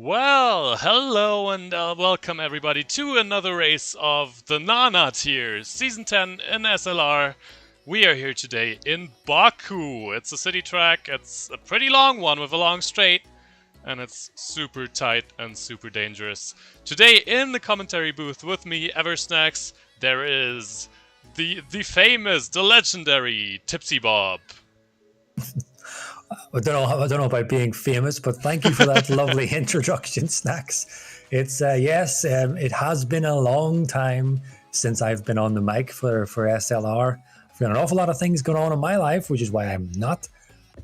Well, hello and welcome everybody to another race of the Nana Tier, Season 10 in SLR. We are here today in Baku. It's a city track, it's a pretty long one with a long straight, and it's super tight and super dangerous. Today in the commentary booth with me, Eversnacks, there is the famous, the legendary Tipsy Bob. I don't know about being famous, but thank you for that lovely introduction, Snacks. It's it has been a long time since I've been on the mic for SLR. I've got an awful lot of things going on in my life, which is why I'm not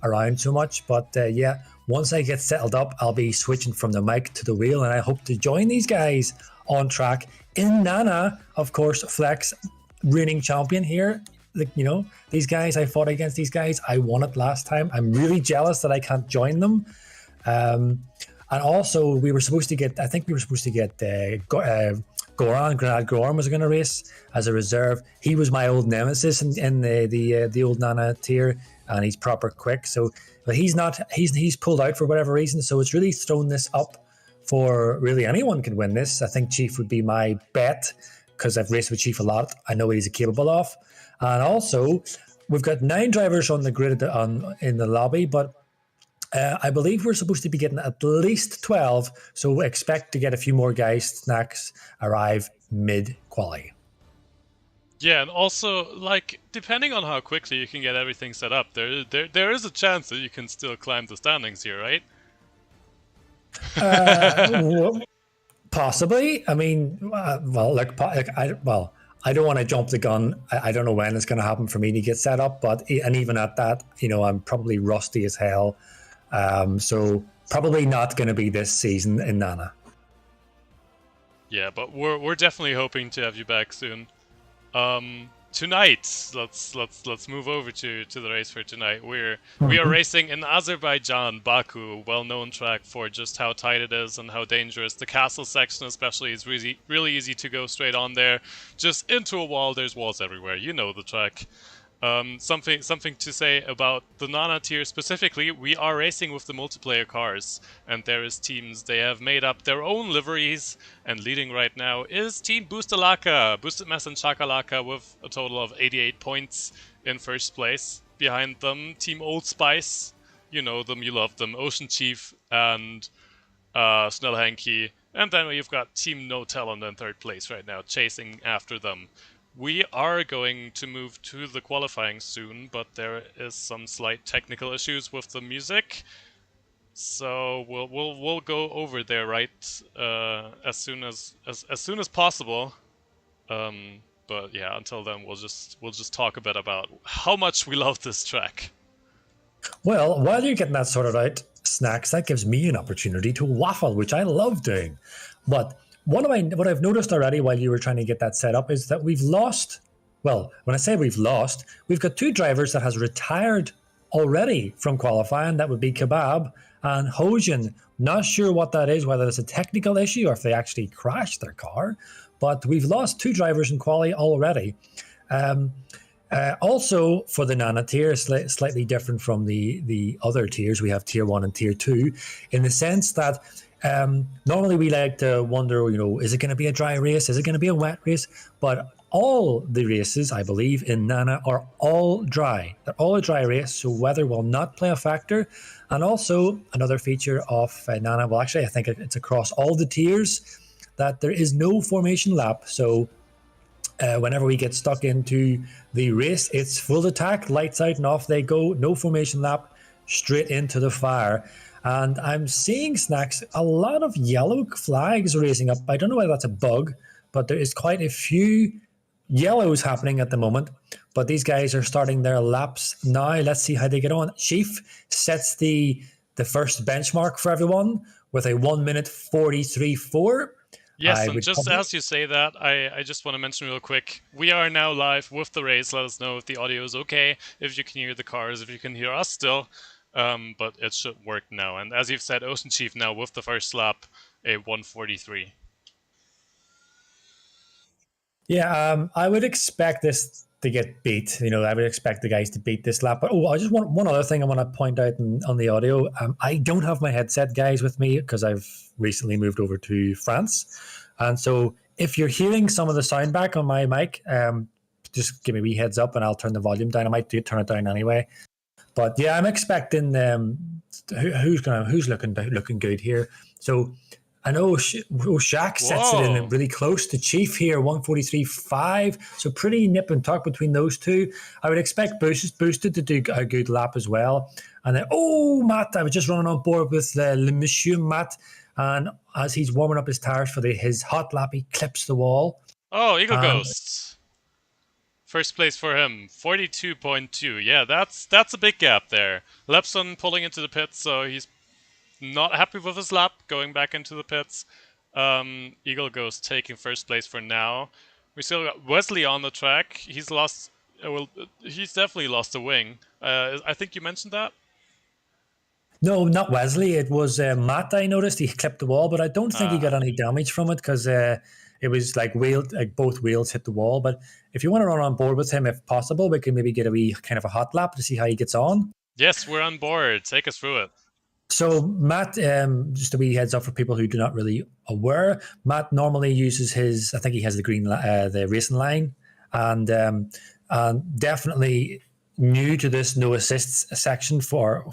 around so much. But once I get settled up, I'll be switching from the mic to the wheel, and I hope to join these guys on track in Nana, of course. Flex, reigning champion here. These guys, I fought against these guys. I won it last time. I'm really jealous that I can't join them. And also, we were supposed to get Goran. Granad Goran was going to race as a reserve. He was my old nemesis in the old Nana tier, and he's proper quick. So, but he's not. He's pulled out for whatever reason. So it's really thrown this up for really anyone can win this. I think Chief would be my bet because I've raced with Chief a lot. I know what he's capable of. And also, we've got 9 drivers on the grid in the lobby, but I believe we're supposed to be getting at least 12. So expect to get a few more guys, Snacks, arrive mid-quali. Yeah, and also, depending on how quickly you can get everything set up, there is a chance that you can still climb the standings here, right? Possibly. I mean, I don't want to jump the gun. I don't know when it's going to happen for me to get set up, and even at that, I'm probably rusty as hell. So probably not going to be this season in Nana. Yeah, but we're definitely hoping to have you back soon. Tonight, let's move over to the race for tonight. We are racing in Azerbaijan, Baku, well-known track for just how tight it is and how dangerous. The castle section especially is really easy to go straight on there, just into a wall. There's walls everywhere. You know the track. Something to say about the Nana tier specifically, we are racing with the multiplayer cars, and there is teams, they have made up their own liveries, and leading right now is Team Boostalaka, Boosted Mess and Chakalaka, with a total of 88 points in first place. Behind them, Team Old Spice, you know them, you love them, Ocean Chief and Snellhanky, and then we've got Team No Talent in third place right now, chasing after them. We are going to move to the qualifying soon, but there is some slight technical issues with the music, so we'll go over there as soon as possible. But yeah, until then we'll just talk a bit about how much we love this track. Well, while you're getting that sorted out, Snacks, that gives me an opportunity to waffle, which I love doing. But what I've noticed already while you were trying to get that set up is that we've lost. Well, when I say we've lost, we've got 2 drivers that has retired already from qualifying. That would be Kebab and Hojin. Not sure what that is, whether it's a technical issue or if they actually crashed their car. But we've lost 2 drivers in quali already. Also, for the Nana tier, slightly different from the other tiers. We have Tier 1 and Tier 2 in the sense that normally we like to wonder, is it going to be a dry race? Is it going to be a wet race? But all the races, I believe, in Nana are all dry. They're all a dry race, so weather will not play a factor. And also, another feature of Nana, well, actually, I think it's across all the tiers, that there is no formation lap. So whenever we get stuck into the race, it's full attack, lights out and off they go. No formation lap, straight into the fire. And I'm seeing, Snacks, a lot of yellow flags raising up. I don't know whether that's a bug, but there is quite a few yellows happening at the moment. But these guys are starting their laps now. Let's see how they get on. Chief sets the first benchmark for everyone with a 1 minute 43.4. Yes, and just as you say that, I just want to mention real quick, we are now live with the race. Let us know if the audio is okay, if you can hear the cars, if you can hear us still. But it should work now. And as you've said, Ocean Chief now with the first lap, a 1:43. Yeah, I would expect this to get beat. You know, I would expect the guys to beat this lap. But I just want one other thing I want to point out on the audio. I don't have my headset, guys, with me because I've recently moved over to France, and so if you're hearing some of the sound back on my mic, just give me a wee heads up, and I'll turn the volume down. I might turn it down anyway. But yeah, I'm expecting who's looking good here. So I know Shaq sets it in really close to Chief here, 143.5. So pretty nip and tuck between those two. I would expect Boosted to do a good lap as well. And then, Matt, I was just running on board with Le Monsieur Matt. And as he's warming up his tires for his hot lap, he clips the wall. Oh, Eagle Ghost. First place for him, 42.2. Yeah, that's a big gap there. Lepson pulling into the pits, so he's not happy with his lap, going back into the pits. Eagle Ghost taking first place for now. We still got Wesley on the track. He's lost. He's definitely lost a wing. I think you mentioned that. No, not Wesley. It was Matt. I noticed he clipped the wall, but I don't think he got any damage from it because it was like both wheels hit the wall. But if you want to run on board with him, if possible, we can maybe get a wee kind of a hot lap to see how he gets on. Yes, we're on board. Take us through it. So Matt, just a wee heads up for people who do not really aware, Matt normally uses I think he has the green, the racing line, and definitely new to this no assists section for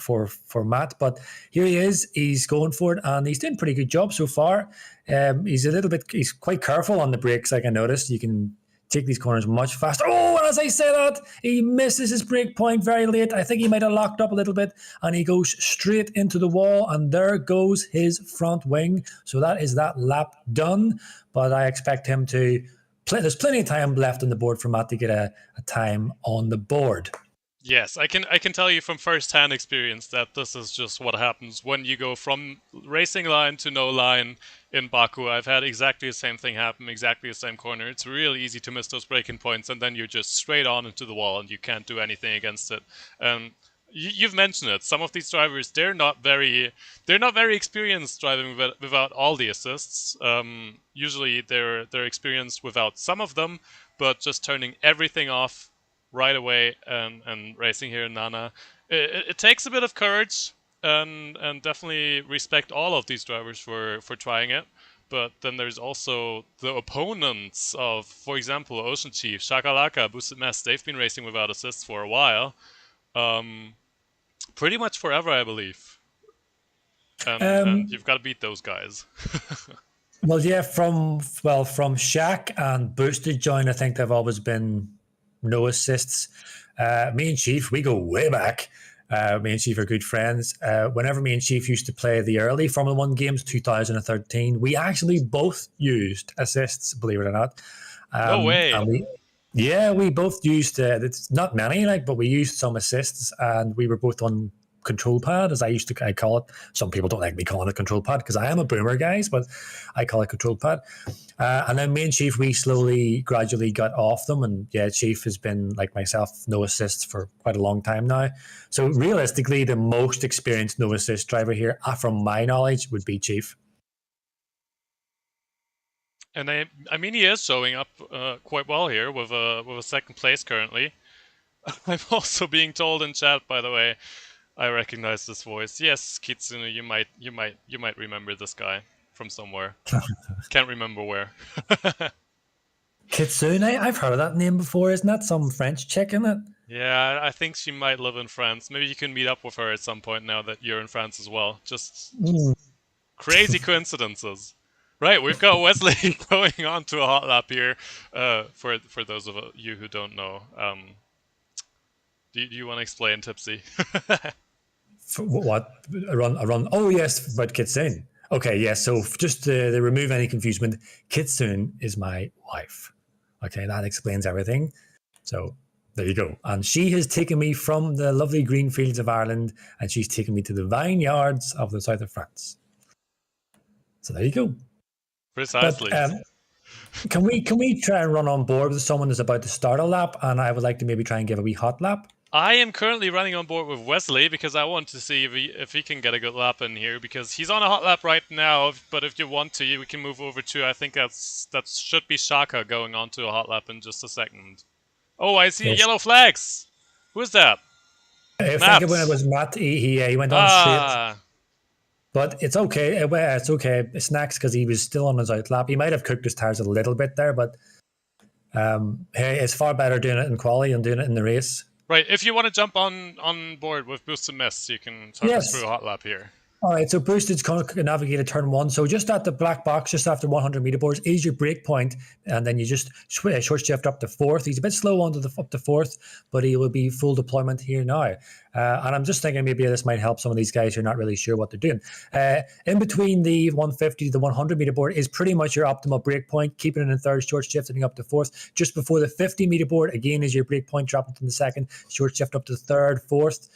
Matt. But here he is, he's going for it, and he's doing a pretty good job so far. He's quite careful on the brakes, like I noticed. You can take these corners much faster. Oh, and as I say that, he misses his brake point very late. I think he might have locked up a little bit, and he goes straight into the wall, and there goes his front wing. So that is that lap done, but I expect him to play. There's plenty of time left on the board for Matt to get a time on the board. Yes, I can tell you from first-hand experience that this is just what happens when you go from racing line to no line in Baku. I've had exactly the same thing happen, exactly the same corner. It's really easy to miss those braking points, and then you're just straight on into the wall, and you can't do anything against it. You've mentioned it. Some of these drivers, they're not very experienced driving without all the assists. Usually, they're experienced without some of them, but just turning everything off right away and racing here in Nana. It takes a bit of courage and definitely respect all of these drivers for trying it. But then there's also the opponents of, for example, Ocean Chief, Shakalaka, Boosted Mess. They've been racing without assists for a while. Pretty much forever, I believe. And you've got to beat those guys. Well, yeah, from Shaq and Boosted Join, I think they've always been no assists. Me and Chief, we go way back. Me and Chief are good friends. Whenever me and Chief used to play the early Formula 1 games, 2013, we actually both used assists, believe it or not. No way. We both used, it's not many, but we used some assists, and we were both on control pad, as I call it. Some people don't like me calling it control pad because I am a boomer, guys, but I call it control pad. And then me and Chief, we gradually got off them, and yeah, Chief has been, like myself, no assists for quite a long time now. So realistically, the most experienced no assist driver here, from my knowledge, would be Chief. And I mean, he is showing up quite well here with a second place currently. I'm also being told in chat, by the way, I recognize this voice. Yes, Kitsune, you might remember this guy from somewhere. Can't remember where. Kitsune, I've heard of that name before. Isn't that some French chick in it? Yeah, I think she might live in France. Maybe you can meet up with her at some point now that you're in France as well. Just crazy coincidences. Right, we've got Wesley going on to a hot lap here. For those of you who don't know, do you want to explain, Tipsy? What a run? Oh yes, but Kitsune. Okay, yeah. So just to remove any confusion, Kitsune is my wife. Okay, that explains everything. So there you go. And she has taken me from the lovely green fields of Ireland, and she's taken me to the vineyards of the south of France. So there you go. Precisely. But, can we try and run on board with someone who's about to start a lap, and I would like to maybe try and give a wee hot lap? I am currently running on board with Wesley because I want to see if he can get a good lap in here, because he's on a hot lap right now. But if you want to, we can move over to, I think that should be Shaka going on to a hot lap in just a second. Oh, I see Yes. yellow flags. Who's that? I think when it Matt. was Matt, he went on straight. Ah. But it's okay. It's okay. Snacks because he was still on his out lap. He might have cooked his tires a little bit there, but hey, it's far better doing it in quali than doing it in the race. Right, if you want to jump on board with Boosted Mist, you can talk us through Yes. a hot lap here. All right, so boosted navigated turn one. So just at the black box, just after 100 meter boards, is your break point, and then you just short shift up to fourth. He's a bit slow up to fourth, but he will be full deployment here now. And I'm just thinking maybe this might help some of these guys who are not really sure what they're doing. In between the 150 to the 100 meter board is pretty much your optimal break point, keeping it in third, short shifting up to fourth. Just before the 50 meter board, again, is your break point, dropping from the second, short shift up to third, fourth.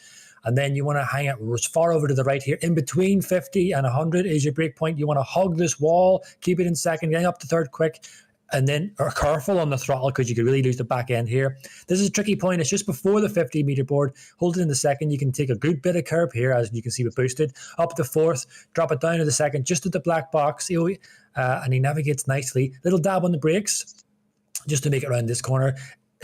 And then you want to hang it as far over to the right here. In between 50 and 100 is your break point. You want to hug this wall, keep it in second, getting up to third quick, and then are careful on the throttle because you could really lose the back end here. This is a tricky point. It's just before the 50 meter board. Hold it in the second. You can take a good bit of curb here, as you can see with boosted. Up to fourth, drop it down to the second, just at the black box. And he navigates nicely. Little dab on the brakes just to make it around this corner.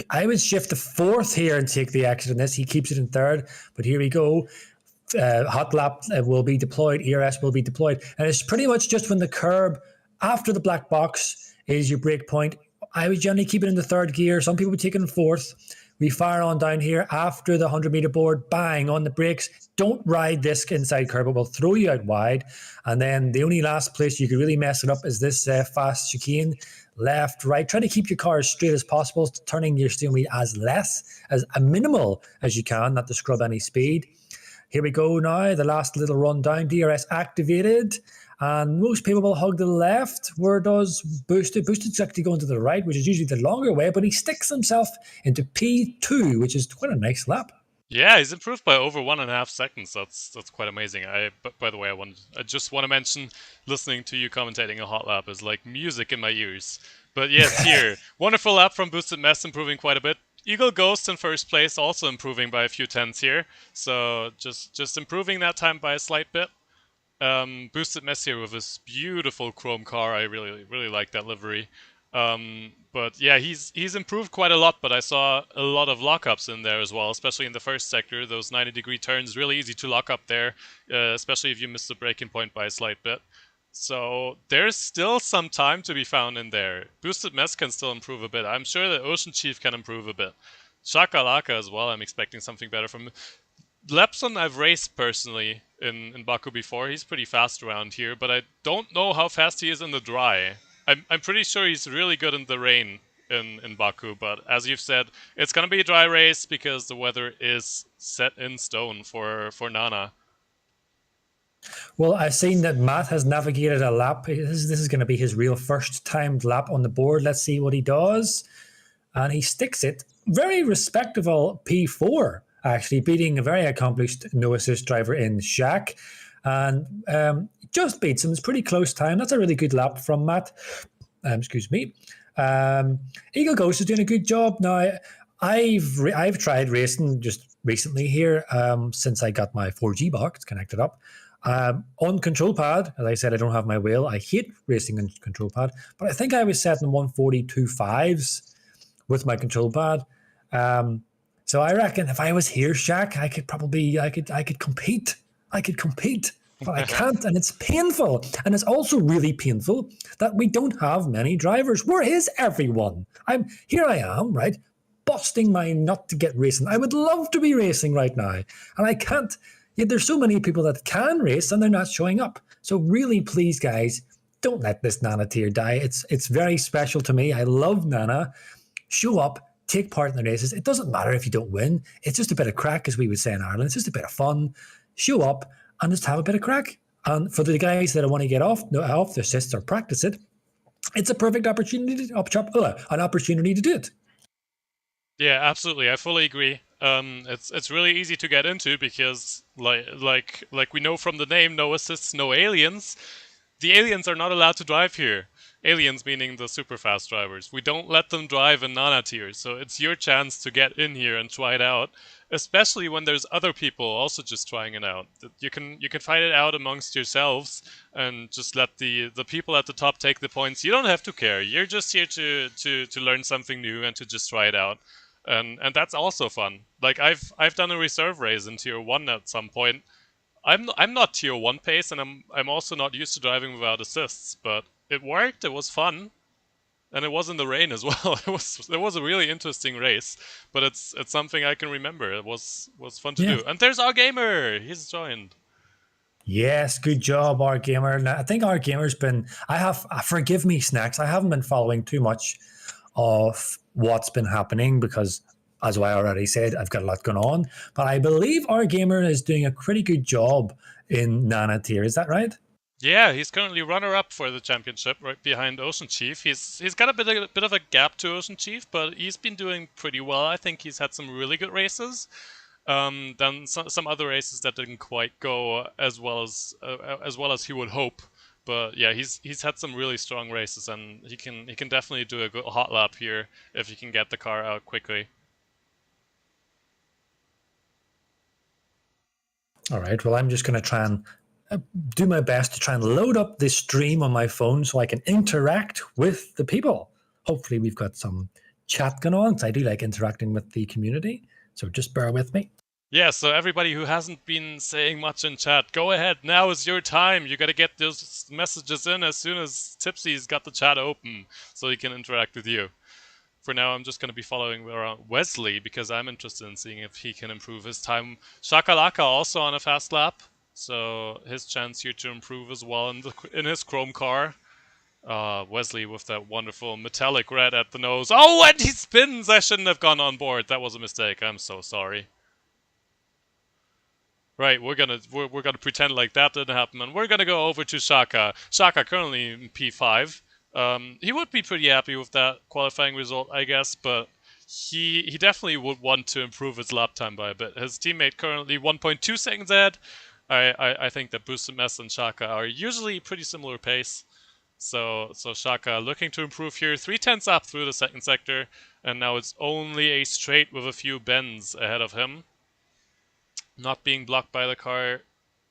I would shift to fourth here and take the exit on this. He keeps it in third, but here we go. Hot lap will be deployed. ERS will be deployed. And it's pretty much just when the curb after the black box is your break point. I would generally keep it in the third gear. Some people would take it in fourth. We fire on down here after the 100 meter board, bang on the brakes. Don't ride this inside curb. It will throw you out wide. And then the only last place you could really mess it up is this fast chicane. Left, right. Try to keep your car as straight as possible, turning your steering wheel as a minimal as you can, not to scrub any speed. Here we go now. The last little run down. DRS activated. And most people will hug the left. Where does Boosted? Boosted's actually going to the right, which is usually the longer way, but he sticks himself into P2, which is quite a nice lap. Yeah, he's improved by over 1.5 seconds. That's quite amazing. But by the way, I just want to mention, listening to you commentating a hot lap is like music in my ears. But yes, here, wonderful lap from Boosted Mess, improving quite a bit. Eagle Ghost in first place, also improving by a few tenths here. So just improving that time by a slight bit. Boosted Mess here with this beautiful chrome car. I really like that livery. But yeah, he's improved quite a lot, but I saw a lot of lockups in there as well, especially in the first sector. Those 90-degree turns, really easy to lock up there, especially if you miss the braking point by a slight bit. So there's still some time to be found in there. Boosted Mess can still improve a bit. I'm sure that Ocean Chief can improve a bit. Shakalaka as well, I'm expecting something better from him. Lepson I've raced personally in Baku before. He's pretty fast around here, but I don't know how fast he is in the dry. I'm pretty sure he's really good in the rain in Baku, but as you've said, it's gonna be a dry race because the weather is set in stone for Nana. Well, I've seen that Matt has navigated a lap. This is going to be his real first timed lap on the board. Let's see what he does. And he sticks it. Very respectable P4, actually, beating a very accomplished no assist driver in Shaq. And just beats him. It's pretty close time. That's a really good lap from Matt. Excuse me. Eagle Ghost is doing a good job. Now, I've tried racing just recently here since I got my 4G box connected up. On control pad, as I said, I don't have my wheel. I hate racing on control pad, but I think I was setting 142.5s with my control pad. So I reckon if I was here, Shaq, I could compete. I could compete, but I can't, and it's painful. And it's also really painful that we don't have many drivers. Where is everyone? I am, right, busting my nut to get racing. I would love to be racing right now, and I can't. Yet there's so many people that can race and they're not showing up. So really, please, guys, don't let this Nana tier die. It's very special to me. I love Nana. Show up, take part in the races. It doesn't matter if you don't win. It's just a bit of crack, as we would say in Ireland. It's just a bit of fun. Show up and just have a bit of crack. And for the guys that want to get off the assists or practice it, it's a perfect opportunity to do it. Yeah, absolutely. I fully agree. It's really easy to get into because like we know from the name, no assists, no aliens. The aliens are not allowed to drive here. Aliens meaning the super fast drivers. We don't let them drive in Nana tier, so it's your chance to get in here and try it out. Especially when there's other people also just trying it out. You can fight it out amongst yourselves and just let the people at the top take the points. You don't have to care. You're just here to learn something new and to just try it out. and that's also fun. Like I've done a reserve race in Tier 1 at some point. I'm not Tier 1 pace, and I'm also not used to driving without assists, but it worked. It was fun. And it was in the rain as well. It was a really interesting race, but it's something I can remember. It was fun to Yeah. do. And there's our gamer. He's joined. Yes, good job, our gamer. Now, I think our gamer's been. Forgive me, Snacks. I haven't been following too much of what's been happening because, as I already said, I've got a lot going on. But I believe our gamer is doing a pretty good job in Nana tier. Is that right? Yeah, he's currently runner-up for the championship, right behind Ocean Chief. He's got a bit of a gap to Ocean Chief, but he's been doing pretty well. I think he's had some really good races. Then some other races that didn't quite go as well as he would hope. But yeah, he's had some really strong races, and he can definitely do a good hot lap here if he can get the car out quickly. All right. Well, I'm just going to try and do my best to try and load up this stream on my phone so I can interact with the people. Hopefully, we've got some chat going on. I do like interacting with the community. So just bear with me. Yeah, so everybody who hasn't been saying much in chat, go ahead. Now is your time. You got to get those messages in as soon as Tipsy's got the chat open so he can interact with you. For now, I'm just going to be following around Wesley because I'm interested in seeing if he can improve his time. Shakalaka also on a fast lap, so his chance here to improve as well in his chrome car. Wesley with that wonderful metallic red at the nose. Oh, and he spins! I shouldn't have gone on board. That was a mistake. I'm so sorry. Right, we're gonna pretend like that didn't happen, and we're gonna go over to Shaka. Shaka currently in P5. He would be pretty happy with that qualifying result, I guess, but he definitely would want to improve his lap time by a bit. His teammate currently 1.2 seconds ahead. I think that Boosted Mess and Shaka are usually pretty similar pace. So Shaka looking to improve here, 3/10 up through the second sector, and now it's only a straight with a few bends ahead of him. Not being blocked by the car.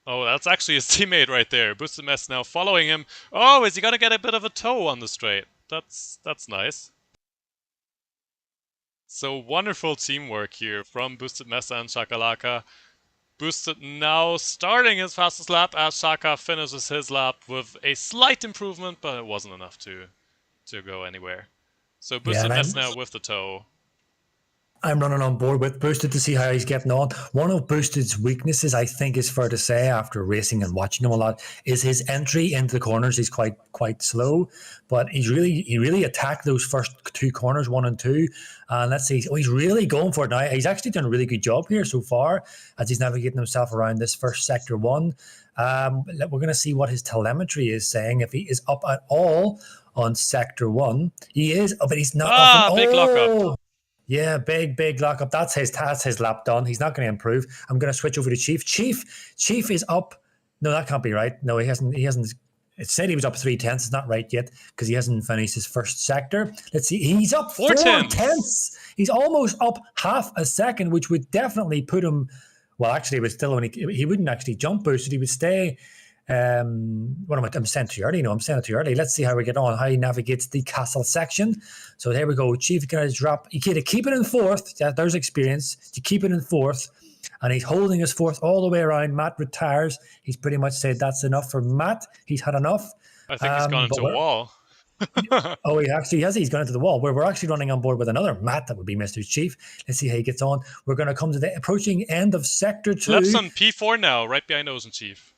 Oh, that's actually his teammate right there. Boosted Mess now following him. Oh, is he gonna get a bit of a tow on the straight? That's nice. So wonderful teamwork here from Boosted Mess and Shakalaka. Boosted now starting his fastest lap as Shaka finishes his lap with a slight improvement, but it wasn't enough to go anywhere. So Boosted Mess now with the tow. I'm running on board with Boosted to see how he's getting on. One of Boosted's weaknesses, I think, is fair to say after racing and watching him a lot, is his entry into the corners. He's quite slow, but he really attacked those first two corners, 1 and 2. And let's see, he's really going for it now. He's actually done a really good job here so far as he's navigating himself around this first sector 1. We're going to see what his telemetry is saying, if he is up at all on sector 1. He is, but he's not up. Big lockup. Yeah, big lockup. That's his lap done. He's not going to improve. I'm going to switch over to Chief. Chief is up. No, that can't be right. No, he hasn't. It said he was up 3/10. It's not right yet because he hasn't finished his first sector. Let's see. He's up 4/10. He's almost up half a second, which would definitely put him. Well, actually, it would still only. He wouldn't actually jump boosted. He would stay. What am I? I'm saying too early. No, I'm saying it too early. Let's see how we get on. How he navigates the castle section. So there we go. Chief going to drop. You got to keep it in fourth. There's experience. You keep it in fourth, and he's holding his fourth all the way around. Matt retires. He's pretty much said that's enough for Matt. He's had enough. I think he's gone into a wall. Oh, he actually has. He's gone into the wall. We're actually running on board with another Matt. That would be Mr. Chief. Let's see how he gets on. We're going to come to the approaching end of sector 2. Lepson P4 now, right behind Ocean Chief.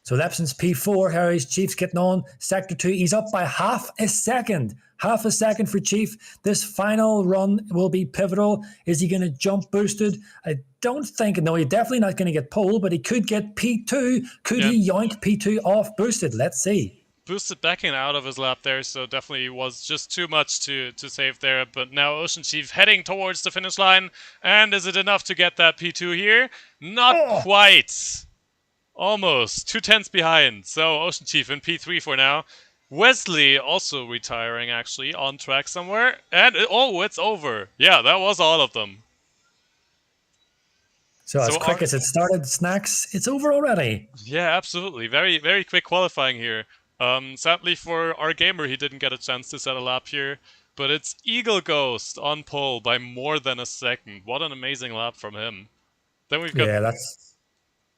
So Lepson's P4, Harry's Chief's getting on. Sector 2, he's up by half a second. Half a second for Chief. This final run will be pivotal. Is he going to jump boosted? I don't think. No, he's definitely not going to get pole, but he could get P2. Could he yoink P2 off boosted? Let's see. Boosted backing out of his lap there, so definitely was just too much to save there. But now Ocean Chief heading towards the finish line. And is it enough to get that P2 here? Not quite. Almost 2/10 behind. So Ocean Chief in P3 for now. Wesley also retiring, actually, on track somewhere. And it's over. Yeah, that was all of them. So as quick as it started, Snacks, it's over already. Yeah, absolutely. Very, very quick qualifying here. Sadly for our gamer, he didn't get a chance to set a lap here. But it's Eagle Ghost on pole by more than a second. What an amazing lap from him. Then we've got... Yeah, that's...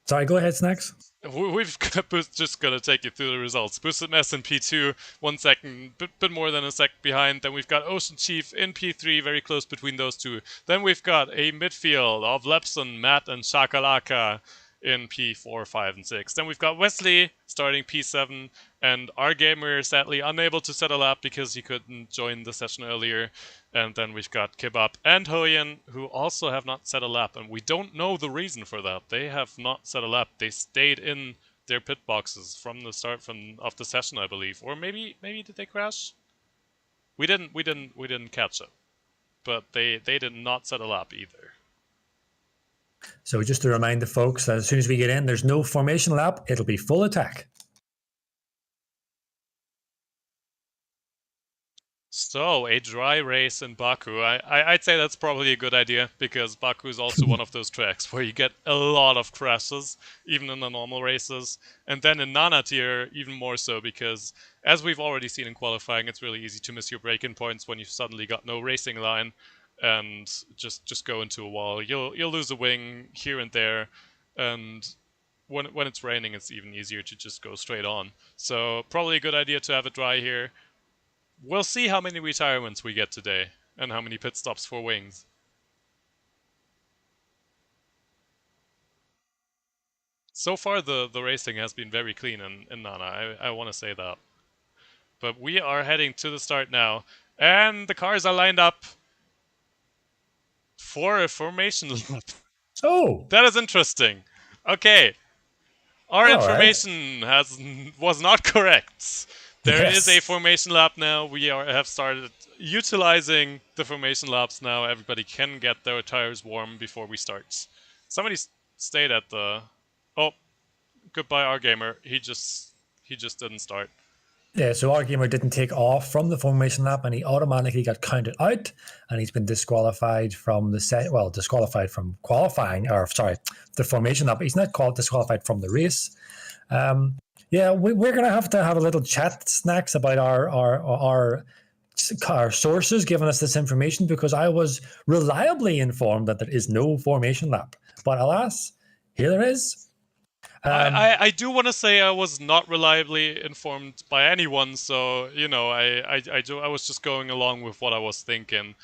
Sorry, go ahead, Snacks. We've got just gonna take you through the results. Boosted Mess in P2, 1 second, bit more than a second behind. Then we've got Ocean Chief in P3, very close between those two. Then we've got a midfield of Lepson, Matt, and Shakalaka in P4, 5, and 6. Then we've got Wesley starting P7, and our gamer sadly unable to set a lap because he couldn't join the session earlier. And then we've got Kebab and Hoyen, who also have not set a lap, and we don't know the reason for that. They have not set a lap. They stayed in their pit boxes from the start of the session, I believe. Or maybe did they crash? We didn't catch it. But they did not set a lap either. So just to remind the folks that as soon as we get in, there's no formation lap. It'll be full attack. So, a dry race in Baku. I'd say that's probably a good idea, because Baku is also one of those tracks where you get a lot of crashes, even in the normal races. And then in Nana Tier, even more so, because as we've already seen in qualifying, it's really easy to miss your break-in points when you've suddenly got no racing line and just go into a wall. You'll lose a wing here and there, and when it's raining, it's even easier to just go straight on. So probably a good idea to have it dry here. We'll see how many retirements we get today, and how many pit stops for wings. So far, the racing has been very clean in Nana, I want to say that. But we are heading to the start now, and the cars are lined up for a formation lap. Oh! That is interesting. Okay. Our All information was not correct. There Yes. is a formation lap now. We have started utilizing the formation laps now. Everybody can get their tires warm before we start. Somebody stayed at the... Oh, goodbye, our gamer. He just didn't start. Yeah, so our gamer didn't take off from the formation lap, and he automatically got counted out, and he's been disqualified from the disqualified from qualifying, or sorry, the formation lap. He's not disqualified from the race. Yeah, we're going to have a little chat, Snacks, about our sources giving us this information, because I was reliably informed that there is no formation lap. But alas, here there is. I do want to say I was not reliably informed by anyone, so you know I was just going along with what I was thinking.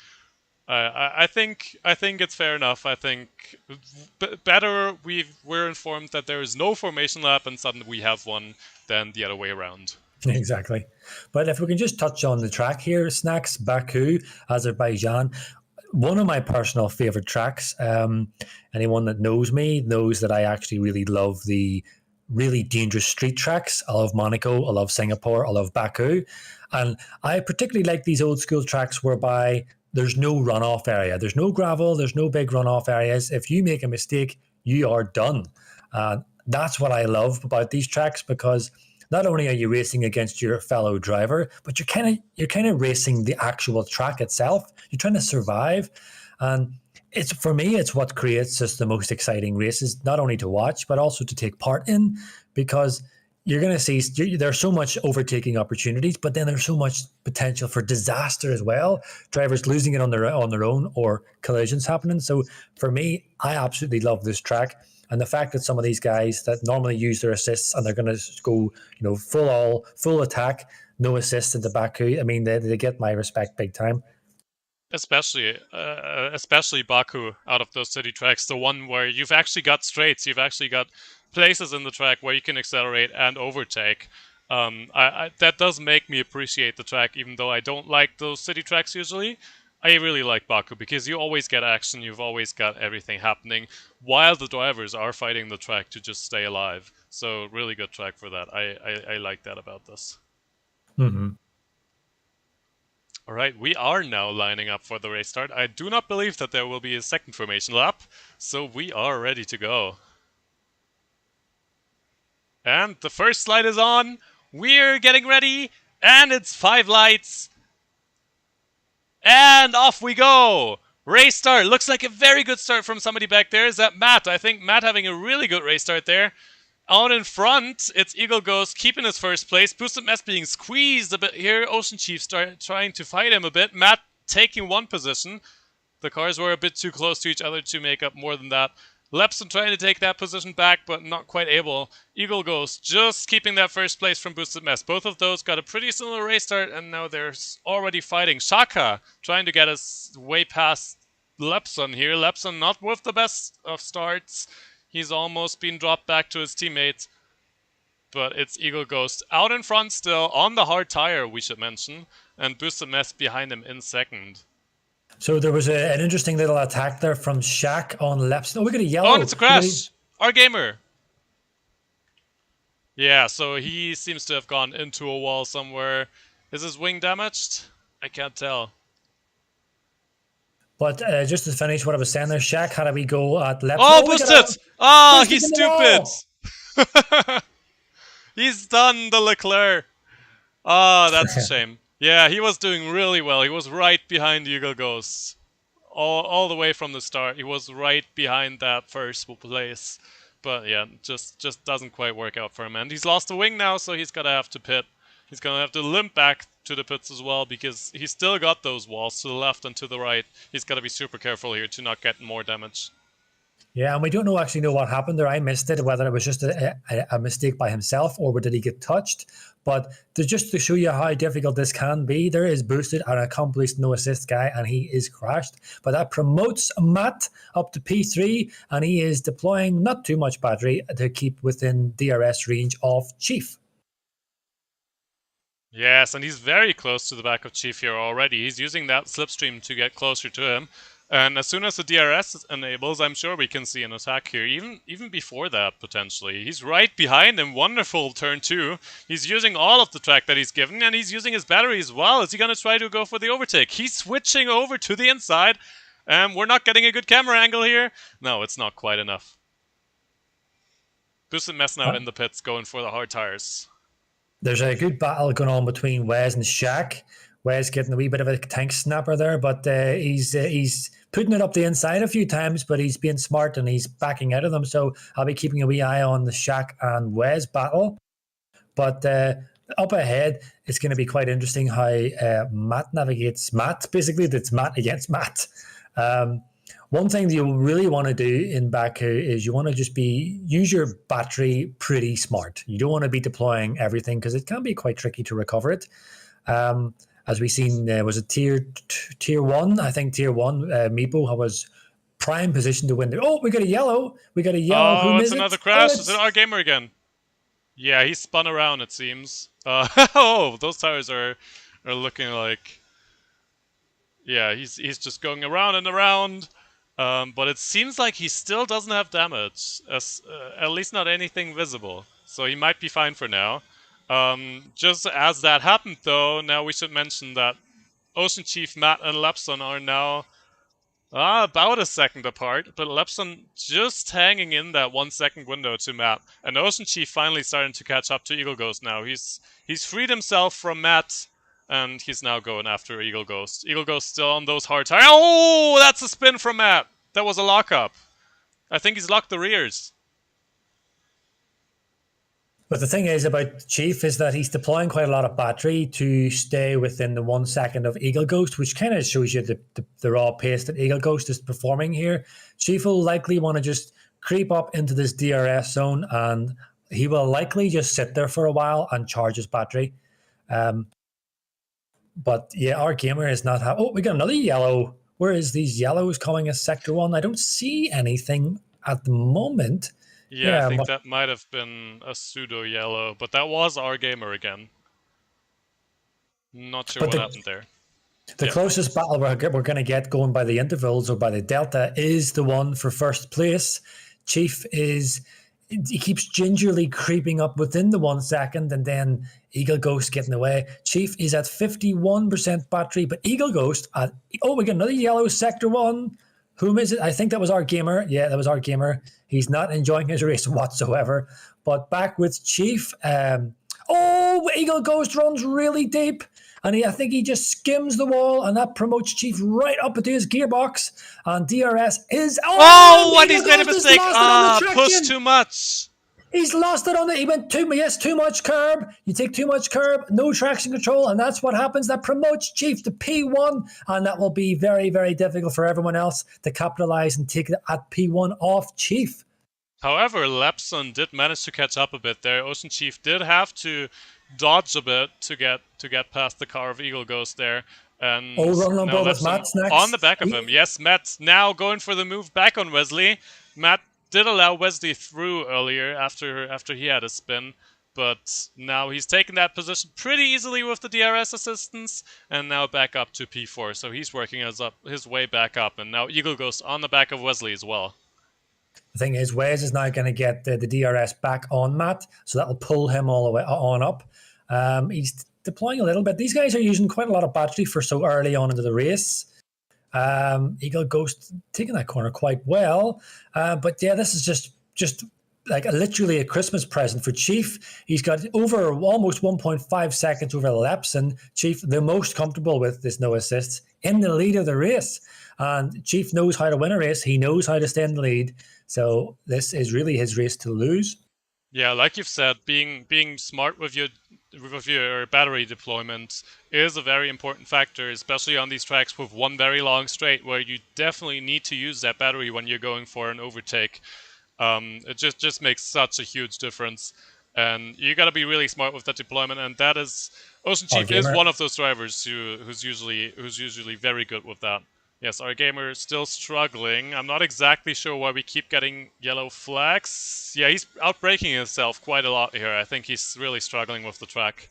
I think it's fair enough. I think better we're informed that there is no formation lap and suddenly we have one than the other way around. Exactly. But if we can just touch on the track here, Snacks, Baku, Azerbaijan, one of my personal favorite tracks. Anyone that knows me knows that I actually really love the really dangerous street tracks. I love Monaco, I love Singapore, I love Baku. And I particularly like these old school tracks whereby there's no runoff area. There's no gravel, there's no big runoff areas. If you make a mistake, you are done. That's what I love about these tracks, because not only are you racing against your fellow driver, but you're kind of racing the actual track itself. You're trying to survive, and for me, it's what creates just the most exciting races, not only to watch but also to take part in, because you're going to see there's so much overtaking opportunities, but then there's so much potential for disaster as well. Drivers losing it on their own, or collisions happening. So for me, I absolutely love this track. And the fact that some of these guys that normally use their assists and they're going to go, full attack, no assist into Baku, I mean, they get my respect big time. Especially Baku, out of those city tracks, the one where you've actually got straights, you've actually got places in the track where you can accelerate and overtake. That does make me appreciate the track, even though I don't like those city tracks usually. I really like Baku because you always get action, you've always got everything happening while the drivers are fighting the track to just stay alive. So really good track for that. I like that about this. Mm-hmm. All right, we are now lining up for the race start. I do not believe that there will be a second formation lap, so we are ready to go. And the first slide is on. We're getting ready, and it's 5 lights. And off we go! Race start. Looks like a very good start from somebody back there. Is that Matt? I think Matt having a really good race start there. Out in front, it's Eagle Ghost keeping his first place. Boosted Mess being squeezed a bit here. Ocean Chief trying to fight him a bit. Matt taking one position. The cars were a bit too close to each other to make up more than that. Lepson trying to take that position back, but not quite able. Eagle Ghost just keeping that first place from Boosted Mess. Both of those got a pretty similar race start, and now they're already fighting. Shaka trying to get us way past Lepson here. Lepson not with the best of starts. He's almost been dropped back to his teammates. But it's Eagle Ghost out in front still, on the hard tire, we should mention. And Boosted Mess behind him in second. So there was an interesting little attack there from Shaq on Lepson. Oh, we got a yellow. Oh, and it's a crash. Our gamer. Yeah, so he seems to have gone into a wall somewhere. Is his wing damaged? I can't tell. But just to finish what I was saying there, Shaq had a wee go at Lepson. Oh, boosted! Oh, he's stupid. He's done the Leclerc. Oh, that's a shame. Yeah, he was doing really well. He was right behind Eagle Ghost. All the way from the start. He was right behind that first place. But yeah, just doesn't quite work out for him. And he's lost the wing now, so he's going to have to pit. He's going to have to limp back to the pits as well, because he's still got those walls to the left and to the right. He's got to be super careful here to not get more damage. Yeah, and we don't actually know what happened there. I missed it, whether it was just a mistake by himself or did he get touched. But just to show you how difficult this can be, there is boosted an accomplished no assist guy, and he is crashed. But that promotes Matt up to P3, and he is deploying not too much battery to keep within DRS range of Chief. Yes, and he's very close to the back of Chief here already. He's using that slipstream to get closer to him. And as soon as the DRS enables, I'm sure we can see an attack here, even before that, potentially. He's right behind him. Wonderful turn 2. He's using all of the track that he's given, and he's using his battery as well. Is he going to try to go for the overtake? He's switching over to the inside, and we're not getting a good camera angle here. No, it's not quite enough. Boosted Mess now in the pits, going for the hard tires. There's a good battle going on between Wes and Shaq. Wes getting a wee bit of a tank snapper there, but he's putting it up the inside a few times, but he's being smart and he's backing out of them. So I'll be keeping a wee eye on the Shaq and Wes battle. But up ahead, it's going to be quite interesting how Matt navigates Matt. Basically, it's Matt against Matt. One thing that you really want to do in Baku is you want to just use your battery pretty smart. You don't want to be deploying everything because it can be quite tricky to recover it. As we seen, was it tier 1? I think tier 1, Meepo was prime position to win there. Oh, we got a yellow. Oh, it's another crash. Is it our gamer again? Yeah, he spun around, it seems. Oh, those tires are looking like... Yeah, he's just going around and around. But it seems like he still doesn't have damage. At least not anything visible. So he might be fine for now. Just as that happened, though, now we should mention that Ocean Chief, Matt, and Lepson are now about a second apart, but Lepson just hanging in that 1 second window to Matt. And Ocean Chief finally starting to catch up to Eagle Ghost now. He's freed himself from Matt, and he's now going after Eagle Ghost. Eagle Ghost still on those hard tires. Oh, that's a spin from Matt. That was a lockup. I think he's locked the rears. But the thing is about Chief is that he's deploying quite a lot of battery to stay within the 1 second of Eagle Ghost, which kind of shows you the raw pace that Eagle Ghost is performing here. Chief will likely want to just creep up into this DRS zone, and he will likely just sit there for a while and charge his battery. But yeah, our gamer is not... Oh, we got another yellow. Where is these yellows coming as Sector 1? I don't see anything at the moment. Yeah, I think that might have been a pseudo yellow, but that was our gamer again. Not sure what happened there. The closest battle we're going to get going by the intervals or by the delta is the one for first place. Chief he keeps gingerly creeping up within the 1 second, and then Eagle Ghost getting away. Chief is at 51% battery, but Eagle Ghost we got another yellow Sector 1. Whom is it? I think that was our gamer. Yeah, that was our gamer. He's not enjoying his race whatsoever. But back with Chief. Eagle Ghost runs really deep. And I think he just skims the wall, and that promotes Chief right up into his gearbox. And DRS is... Oh, and he's made a mistake. Push too much. He's lost it on it. He went too much curb. You take too much curb, no traction control, and that's what happens. That promotes Chief to P1, and that will be very, very difficult for everyone else to capitalize and take it at P1 off Chief. However, Lepson did manage to catch up a bit there. Ocean Chief did have to dodge a bit to get past the car of Eagle Ghost there. And running on now board with Lepson Matt next. on the back of him. Yes, Matt now going for the move back on Wesley. Matt did allow Wesley through earlier after he had a spin, but now he's taken that position pretty easily with the DRS assistance, and now back up to P4. So he's working his way back up, and now Eagle Ghost on the back of Wesley as well. The thing is, Wes is now going to get the DRS back on Matt, so that'll pull him all the way on up. He's deploying a little bit. These guys are using quite a lot of battery for so early on into the race. Eagle Ghost taking that corner quite well. But yeah, this is just like literally a Christmas present for Chief. He's got over almost 1.5 seconds over Lepson. Chief, the most comfortable with this no assists, in the lead of the race. And Chief knows how to win a race. He knows how to stay in the lead. So this is really his race to lose. Yeah, like you've said, being smart with your battery deployment is a very important factor, especially on these tracks with one very long straight where you definitely need to use that battery when you're going for an overtake. It just makes such a huge difference, and you got to be really smart with that deployment. And that is Ocean Chief is one of those drivers who's usually very good with that. Yes, our gamer still struggling. I'm not exactly sure why we keep getting yellow flags. Yeah, he's outbraking himself quite a lot here. I think he's really struggling with the track.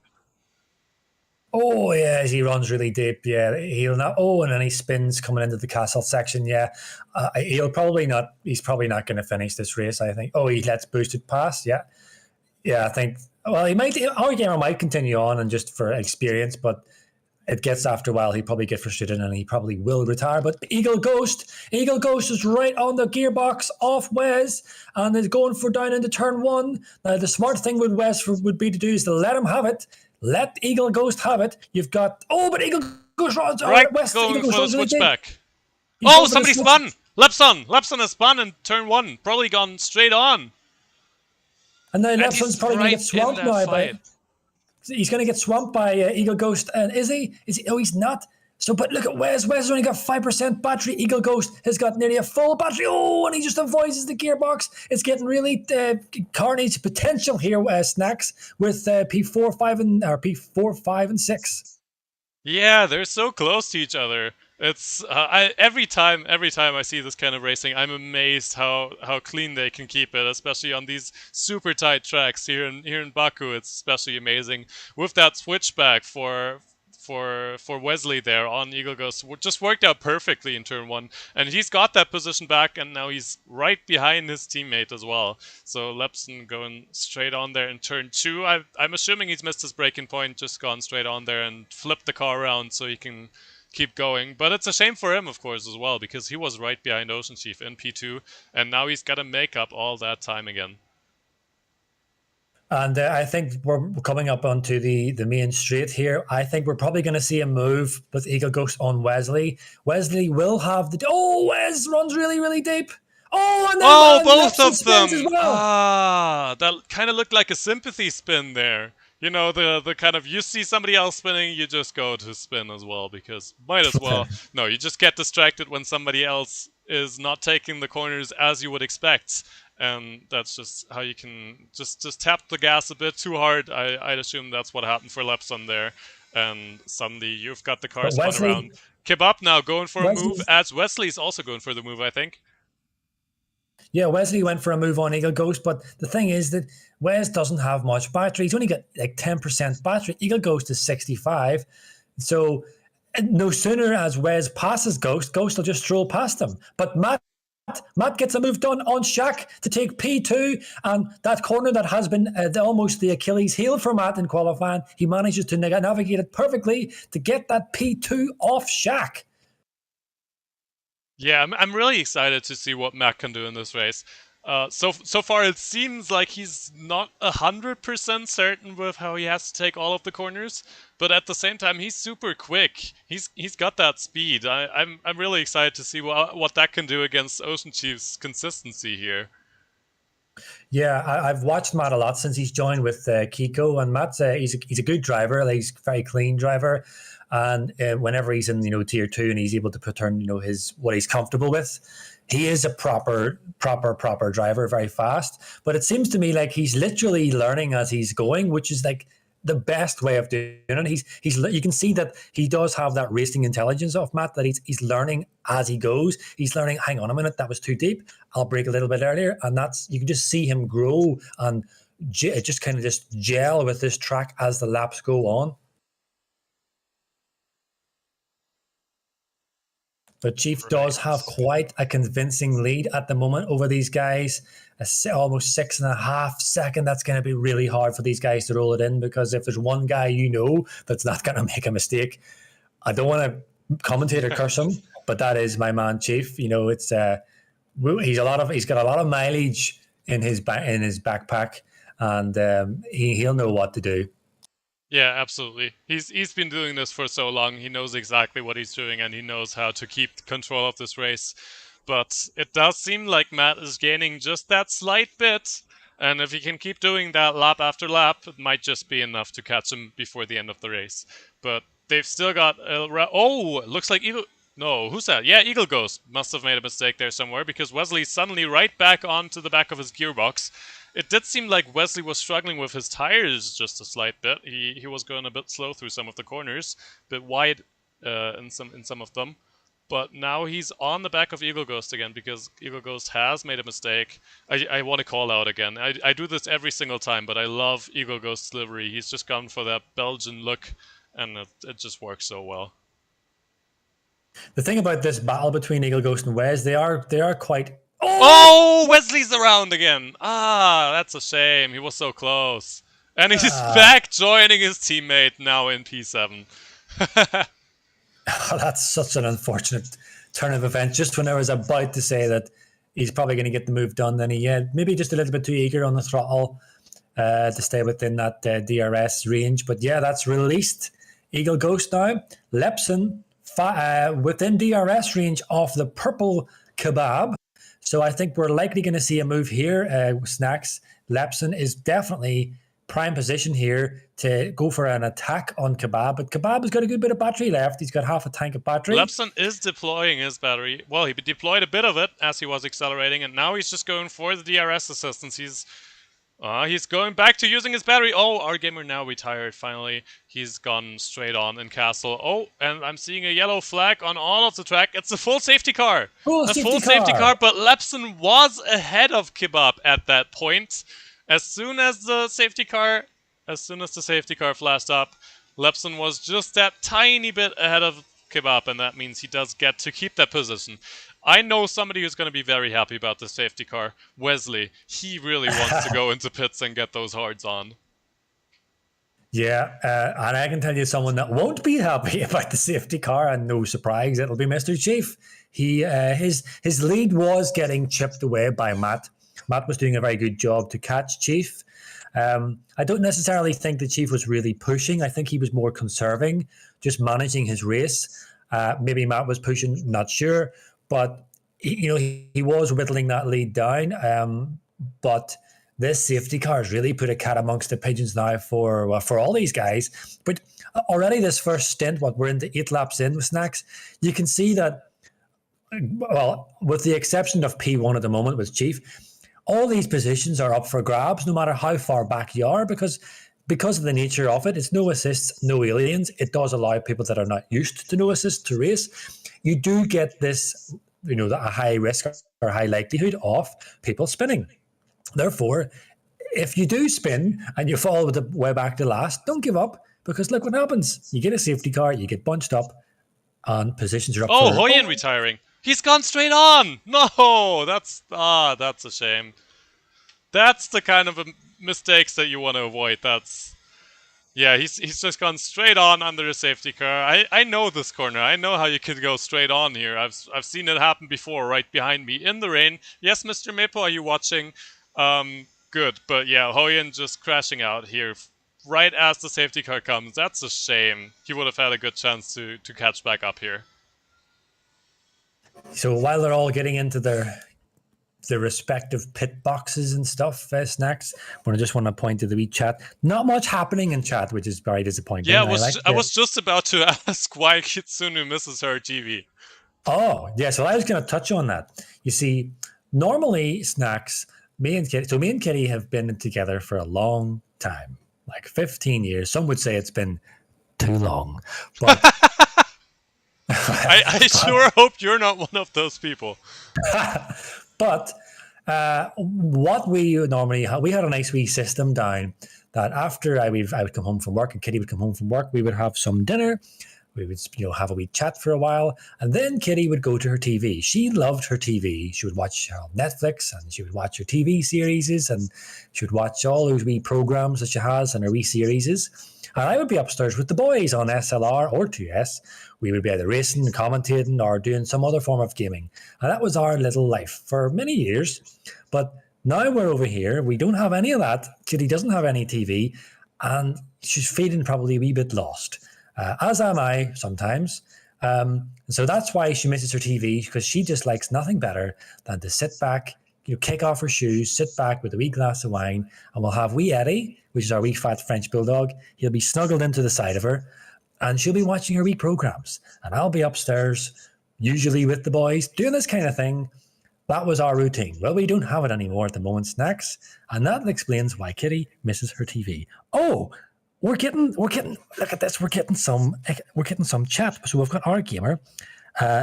Oh, yeah, he runs really deep. Yeah, he'll not. Oh, and then he spins coming into the castle section. Yeah, he's probably not going to finish this race, I think. Oh, he lets boosted pass. Yeah. I think, well, our gamer might continue on and just for experience, but it gets after a while, he'll probably get frustrated and he probably will retire. But Eagle Ghost is right on the gearbox off Wes and is going for down into turn one. Now, the smart thing with Wes would be to do is to let him have it. Let Eagle Ghost have it. You've got, but Eagle Ghost runs right, West. Going for the switchback. Oh, somebody spun! Lepson has spun in turn one. Probably gone straight on. And now Lepson's probably going to get swamped now. He's going to get swamped by Eagle Ghost. And is he? Oh, he's not. So, but look at Wes. Wes has only got 5% battery. Eagle Ghost has got nearly a full battery. Oh, and he just avoids the gearbox. It's getting really carnage potential here, Snacks, with P4, 5, and 6. Yeah, they're so close to each other. It's every time I see this kind of racing, I'm amazed how clean they can keep it, especially on these super tight tracks here in Baku. It's especially amazing with that switchback for Wesley there on Eagle Ghost. Just worked out perfectly in turn one, and he's got that position back, and now he's right behind his teammate as well. So Lepson going straight on there in turn two. I'm assuming he's missed his braking point, just gone straight on there and flipped the car around so he can keep going. But it's a shame for him, of course, as well, because he was right behind Ocean Chief in P2, and now he's got to make up all that time again. And I think we're coming up onto the main straight here. I think we're probably going to see a move with Eagle Ghost on Wesley. Wesley will have the... Oh, Wes runs really, really deep. Oh, and then both of them! Well. That kind of looked like a sympathy spin there. You know, the kind of, you see somebody else spinning, you just go to spin as well, because might as well. No, you just get distracted when somebody else is not taking the corners as you would expect. And that's just how you can just tap the gas a bit too hard. I'd assume that's what happened for Lepson there. And suddenly you've got the car spun around. Kebab now going for a move, as Wesley's also going for the move, I think. Yeah, Wesley went for a move on Eagle Ghost, but the thing is that Wes doesn't have much battery. He's only got like 10% battery. Eagle Ghost is 65. So no sooner as Wes passes Ghost will just stroll past him. But Matt gets a move done on Shaq to take P2, and that corner that has been almost the Achilles heel for Matt in qualifying, he manages to navigate it perfectly to get that P2 off Shaq. Yeah, I'm really excited to see what Matt can do in this race. So far, it seems like he's not 100% certain with how he has to take all of the corners, but at the same time, he's super quick. He's got that speed. I'm really excited to see what that can do against Ocean Chief's consistency here. Yeah, I've watched Matt a lot since he's joined with Kiko, and Matt's he's a good driver. Like, he's a very clean driver, and whenever he's in tier two and he's able to put on his what he's comfortable with, he is a proper driver, very fast. But it seems to me like he's literally learning as he's going, which is like the best way of doing it. He's you can see that he does have that racing intelligence of Matt, that he's learning as he goes. He's learning, hang on a minute, that was too deep, I'll break a little bit earlier. And that's, you can just see him grow and just kind of just gel with this track as the laps go on. But Chief does have quite a convincing lead at the moment over these guys. Almost 6.5 seconds. That's going to be really hard for these guys to roll it in, because if there's one guy that's not going to make a mistake, I don't want to commentate or curse him, but that is my man Chief. It's he's got a lot of mileage in his backpack, and he'll know what to do. Yeah, absolutely. He's been doing this for so long. He knows exactly what he's doing, and he knows how to keep control of this race. But it does seem like Matt is gaining just that slight bit, and if he can keep doing that lap after lap, it might just be enough to catch him before the end of the race. But they've still got it looks like Eagle. No, who's that? Yeah, Eagle Ghost must have made a mistake there somewhere, because Wesley's suddenly right back onto the back of his gearbox. It did seem like Wesley was struggling with his tires just a slight bit. He was going a bit slow through some of the corners, a bit wide in some of them. But now he's on the back of Eagle Ghost again, because Eagle Ghost has made a mistake. I want to call out again. I do this every single time, but I love Eagle Ghost's livery. He's just gone for that Belgian look, and it just works so well. The thing about this battle between Eagle Ghost and Wes, they are quite... Oh, Wesley's around again. That's a shame. He was so close. And he's back joining his teammate now in P7. That's such an unfortunate turn of events. Just when I was about to say that he's probably going to get the move done, then he maybe just a little bit too eager on the throttle to stay within that DRS range. But yeah, that's released Eagle Ghost now. Lepson within DRS range of the purple kebab. So I think we're likely going to see a move here. Snacks, Lepson is definitely prime position here to go for an attack on Kebab. But Kebab has got a good bit of battery left. He's got half a tank of battery. Lepson is deploying his battery. Well, he deployed a bit of it as he was accelerating, and now he's just going for the DRS assistance. He's going back to using his battery. Oh, our gamer now retired, finally. He's gone straight on in Castle. Oh, and I'm seeing a yellow flag on all of the track. It's a full safety car. Full safety car, but Lepson was ahead of Kebab at that point. As soon as the safety car flashed up, Lepson was just that tiny bit ahead of Kebab, and that means he does get to keep that position. I know somebody who's going to be very happy about the safety car. Wesley. He really wants to go into pits and get those hards on. Yeah, and I can tell you someone that won't be happy about the safety car, and no surprise, it'll be Mr. Chief. His lead was getting chipped away by Matt. Matt was doing a very good job to catch Chief. I don't necessarily think the Chief was really pushing. I think he was more conserving, just managing his race. Maybe Matt was pushing, not sure. But he was whittling that lead down. But this safety car has really put a cat amongst the pigeons now for all these guys. But already this first stint, we're into 8 laps in with Snacks, you can see that, well, with the exception of P1 at the moment with Chief, all these positions are up for grabs, no matter how far back you are, because of the nature of it. It's no assists, no aliens. It does allow people that are not used to no assists to race. You do get this, a high risk or high likelihood of people spinning. Therefore, if you do spin and you fall with the way back to last, don't give up, because look what happens. You get a safety car, you get bunched up, and positions are up. Oh, Hoyen retiring. He's gone straight on. No, that's a shame. That's the kind of mistakes that you want to avoid. He's just gone straight on under a safety car. I know this corner. I know how you could go straight on here. I've seen it happen before, right behind me in the rain. Yes, Mr. Maple, are you watching? Good, but yeah, Hoyen just crashing out here right as the safety car comes. That's a shame. He would have had a good chance to catch back up here. So while they're all getting into their the respective pit boxes and stuff, Snacks. But I just want to point to the wee chat. Not much happening in chat, which is very disappointing. Yeah, I was just about to ask why Kitsune misses her TV. Oh, yeah. So I was going to touch on that. You see, normally, Snacks, me and Kitty have been together for a long time, like 15 years. Some would say it's been too long. But I sure hope you're not one of those people. But what we normally we had a nice wee system down that after I would come home from work and Kitty would come home from work, we would have some dinner. We would have a wee chat for a while, and then Kitty would go to her TV. She loved her TV. She would watch Netflix, and she would watch her TV series, and she would watch all those wee programs that she has and her wee series. And I would be upstairs with the boys on SLR or 2S. We would be either racing, commentating, or doing some other form of gaming. And that was our little life for many years. But now we're over here. We don't have any of that. Kitty doesn't have any TV, and she's feeling probably a wee bit lost. As am I sometimes. So that's why she misses her TV, because she just likes nothing better than to sit back, kick off her shoes, sit back with a wee glass of wine, and we'll have wee Eddie, which is our wee fat French bulldog. He'll be snuggled into the side of her, and she'll be watching her wee programs. And I'll be upstairs, usually with the boys, doing this kind of thing. That was our routine. Well, we don't have it anymore at the moment, Snacks, and that explains why Kitty misses her TV. Oh, we're getting. Look at this. We're getting some chat. So we've got our gamer.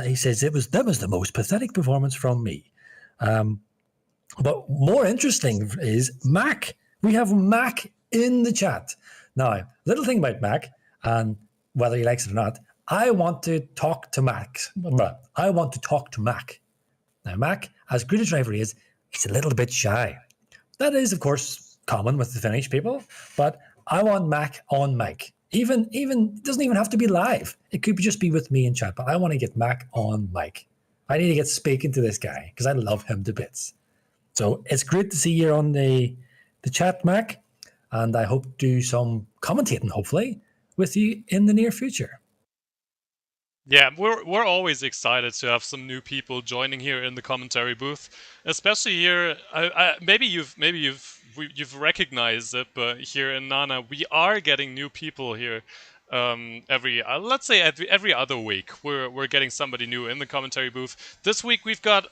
He says that was the most pathetic performance from me. But more interesting is Mac. We have Mac in the chat now. Little thing about Mac, and whether he likes it or not, I want to talk to Mac. I want to talk to Mac. Now, Mac, as good a driver he is, he's a little bit shy. That is, of course, common with the Finnish people, but I want Mac on mic. Even it doesn't even have to be live. It could just be with me in chat, but I want to get Mac on mic. I need to get speaking to this guy because I love him to bits. So it's great to see you on the chat, Mac, and I hope to do some commentating, hopefully, with you in the near future. Yeah, we're always excited to have some new people joining here in the commentary booth, especially here. Maybe you've recognized it, but here in Nana, we are getting new people here. Let's say every other week, we're getting somebody new in the commentary booth. This week we've got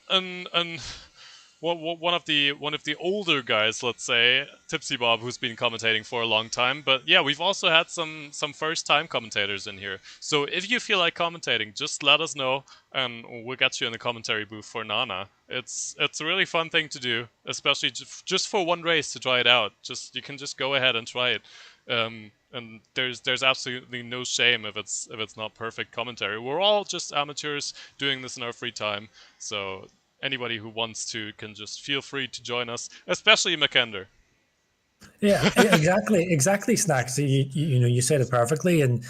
one of the older guys, let's say, Tipsy Bob, who's been commentating for a long time. But yeah, we've also had some first-time commentators in here. So if you feel like commentating, just let us know, and we'll get you in the commentary booth for Nana. It's a really fun thing to do, especially just for one race to try it out. You can just go ahead and try it. And there's absolutely no shame if it's not perfect commentary. We're all just amateurs doing this in our free time. So anybody who wants to can just feel free to join us, especially Mackinder. Yeah, exactly, Snacks. So you said it perfectly, and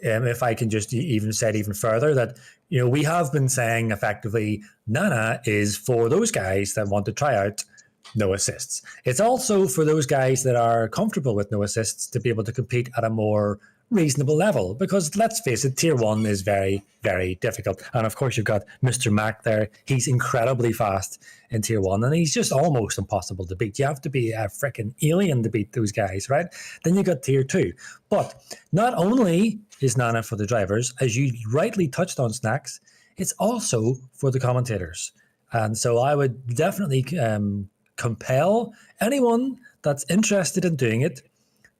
if I can just even say it even further, that we have been saying effectively, Nana is for those guys that want to try out no assists. It's also for those guys that are comfortable with no assists to be able to compete at a more reasonable level, because let's face it, tier 1 is very, very difficult. And of course, you've got Mr. Mac there. He's incredibly fast in tier 1, and he's just almost impossible to beat. You have to be a freaking alien to beat those guys, right? Then you got tier 2. But not only is Nana for the drivers, as you rightly touched on, Snacks, it's also for the commentators. And so I would definitely compel anyone that's interested in doing it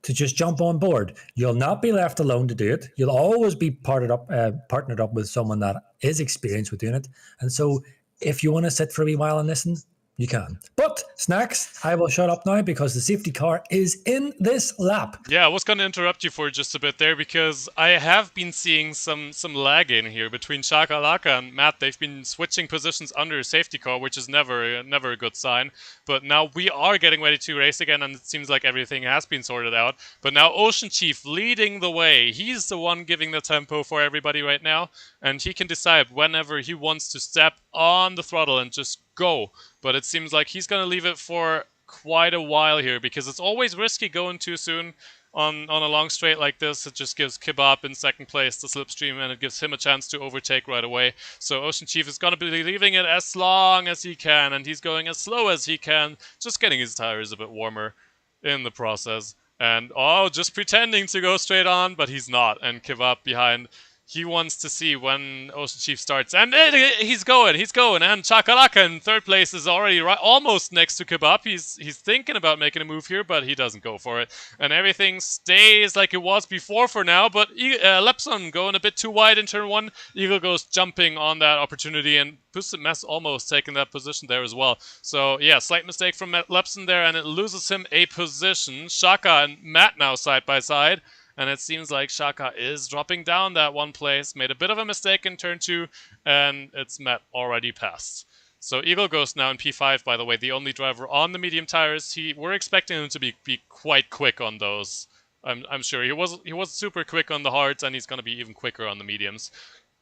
to just jump on board. You'll not be left alone to do it. You'll always be partnered up with someone that is experienced with doing it. And so if you want to sit for a wee while and listen, you can. But Snacks, I will shut up now because the safety car is in this lap. Yeah, I was going to interrupt you for just a bit there because I have been seeing some lag in here between Shakalaka and Matt. They've been switching positions under safety car, which is never a good sign. But now we are getting ready to race again, and it seems like everything has been sorted out. But now Ocean Chief leading the way. He's the one giving the tempo for everybody right now, and he can decide whenever he wants to step on the throttle and just go. But it seems like he's going to leave it for quite a while here because it's always risky going too soon. on a long straight like this. It just gives Kebab in second place the slipstream, and it gives him a chance to overtake right away. So Ocean Chief is going to be leaving it as long as he can, and he's going as slow as he can, just getting his tires a bit warmer in the process. And just pretending to go straight on, but he's not. And Kebab behind. He wants to see when Ocean Chief starts, and he's going. And Chakalaka in third place is already almost next to Kebab. He's thinking about making a move here, but he doesn't go for it. And everything stays like it was before for now, but Lepson going a bit too wide in turn 1. Eagle goes jumping on that opportunity, and Pusset Mess almost taking that position there as well. So yeah, slight mistake from Lepson there, and it loses him a position. Shaka and Matt now side by side. And it seems like Shaka is dropping down that one place. Made a bit of a mistake in turn 2, and it's Matt already passed. So Eagle Ghost now in P5, by the way, the only driver on the medium tires. We're expecting him to be quite quick on those. I'm sure he was super quick on the hards, and he's going to be even quicker on the mediums.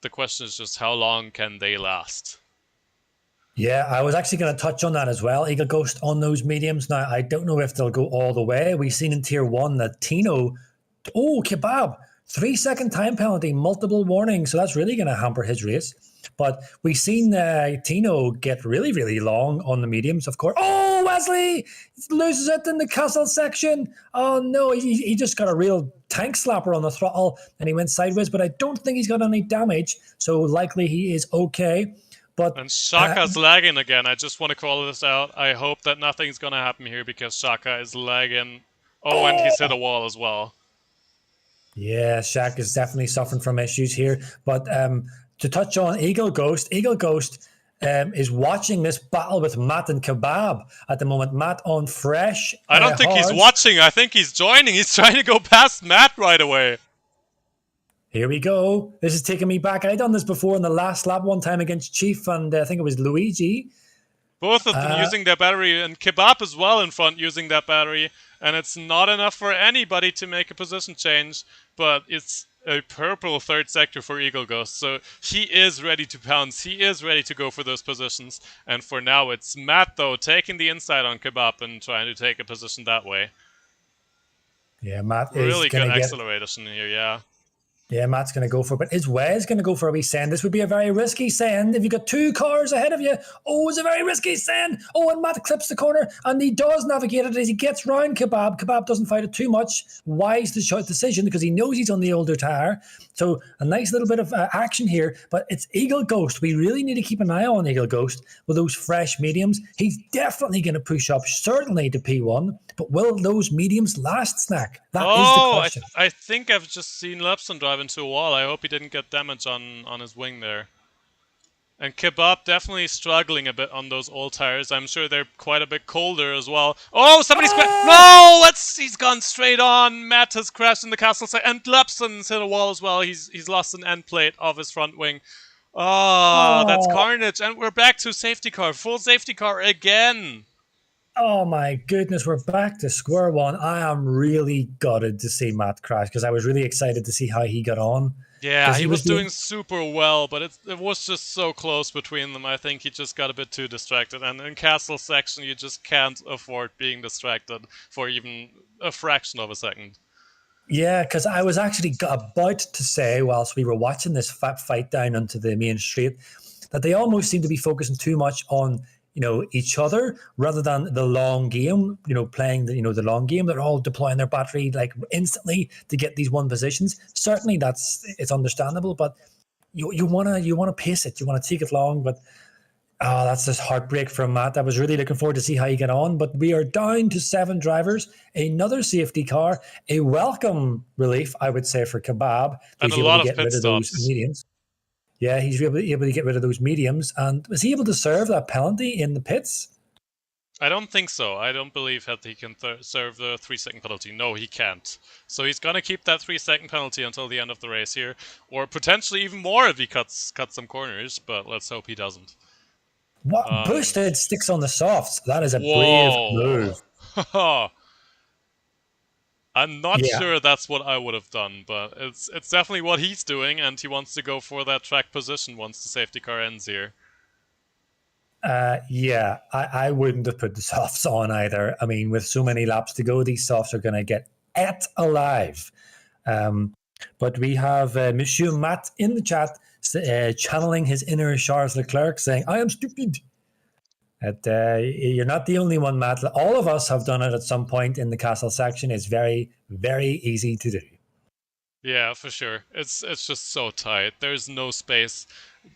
The question is just how long can they last? Yeah, I was actually going to touch on that as well. Eagle Ghost on those mediums. Now, I don't know if they'll go all the way. We've seen in Tier 1 that Tino... Oh, Kebab, 3-second time penalty, multiple warnings. So that's really going to hamper his race. But we've seen Tino get really, really long on the mediums, of course. Oh, Wesley loses it in the castle section. Oh, no, he just got a real tank slapper on the throttle and he went sideways. But I don't think he's got any damage. So likely he is okay. And Shaka's lagging again. I just want to call this out. I hope that nothing's going to happen here because Shaka is lagging. Oh, and he's hit a wall as well. Yeah, Shaq is definitely suffering from issues here. But to touch on Eagle Ghost is watching this battle with Matt and Kebab at the moment. Matt on fresh. I don't think he's watching. I think he's joining. He's trying to go past Matt right away. Here we go. This is taking me back. I done this before in the last lap one time against Chief, and I think it was Luigi. Both of them using their battery, and Kebab as well in front using that battery. And it's not enough for anybody to make a position change, but it's a purple third sector for Eagle Ghost. So he is ready to pounce. He is ready to go for those positions. And for now, it's Matt, though, taking the inside on Kebab and trying to take a position that way. Yeah, Matt is really good acceleration here, yeah. Yeah, Matt's going to go for it. But is Wes going to go for a wee send? This would be a very risky send. If you've got 2 cars ahead of you, it's a very risky send. Oh, and Matt clips the corner, and he does navigate it as he gets round Kebab. Kebab doesn't fight it too much. Wise decision because he knows he's on the older tire. So a nice little bit of action here. But it's Eagle Ghost. We really need to keep an eye on Eagle Ghost with those fresh mediums. He's definitely going to push up, certainly to P1. But will those mediums last, Snack? That is the question. I think I've just seen Lepson drive into a wall. I hope he didn't get damage on his wing there. And Kebab definitely struggling a bit on those old tires. I'm sure they're quite a bit colder as well. Oh, somebody's no! He's gone straight on. Matt has crashed in the castle side, and Lepson's hit a wall as well. He's lost an end plate of his front wing. Oh, that's carnage. And we're back to safety car. Full safety car again. Oh my goodness, we're back to square one. I am really gutted to see Matt crash because I was really excited to see how he got on. Yeah, he was doing super well, but it was just so close between them. I think he just got a bit too distracted. And in Castle section, you just can't afford being distracted for even a fraction of a second. Yeah, because I was actually about to say, whilst we were watching this fight down onto the main straight, that they almost seem to be focusing too much on each other rather than the long game, playing the long game. They're all deploying their battery like instantly to get these one positions. Certainly it's understandable, but you want to pace it. You want to take it long, but that's just heartbreak from Matt. I was really looking forward to see how you get on, but we are down to 7 drivers, another safety car, a welcome relief, I would say, for Kebab. And a lot of pit stops. Those mediums. Yeah, he's able to get rid of those mediums. And was he able to serve that penalty in the pits? I don't think so. I don't believe that he can serve the 3-second penalty. No, he can't. So he's going to keep that 3-second penalty until the end of the race here. Or potentially even more if he cuts some corners, but let's hope he doesn't. What? Boosted sticks on the softs. That is a brave move. I'm not sure that's what I would have done, but it's definitely what he's doing, and he wants to go for that track position once the safety car ends here. I wouldn't have put the softs on either. I mean, with so many laps to go, these softs are going to get et alive. But we have Monsieur Matt in the chat channeling his inner Charles Leclerc, saying, "I am stupid." You're not the only one, Matt. All of us have done it at some point in the castle section. It's very, very easy to do. Yeah, for sure. It's just so tight. There's no space.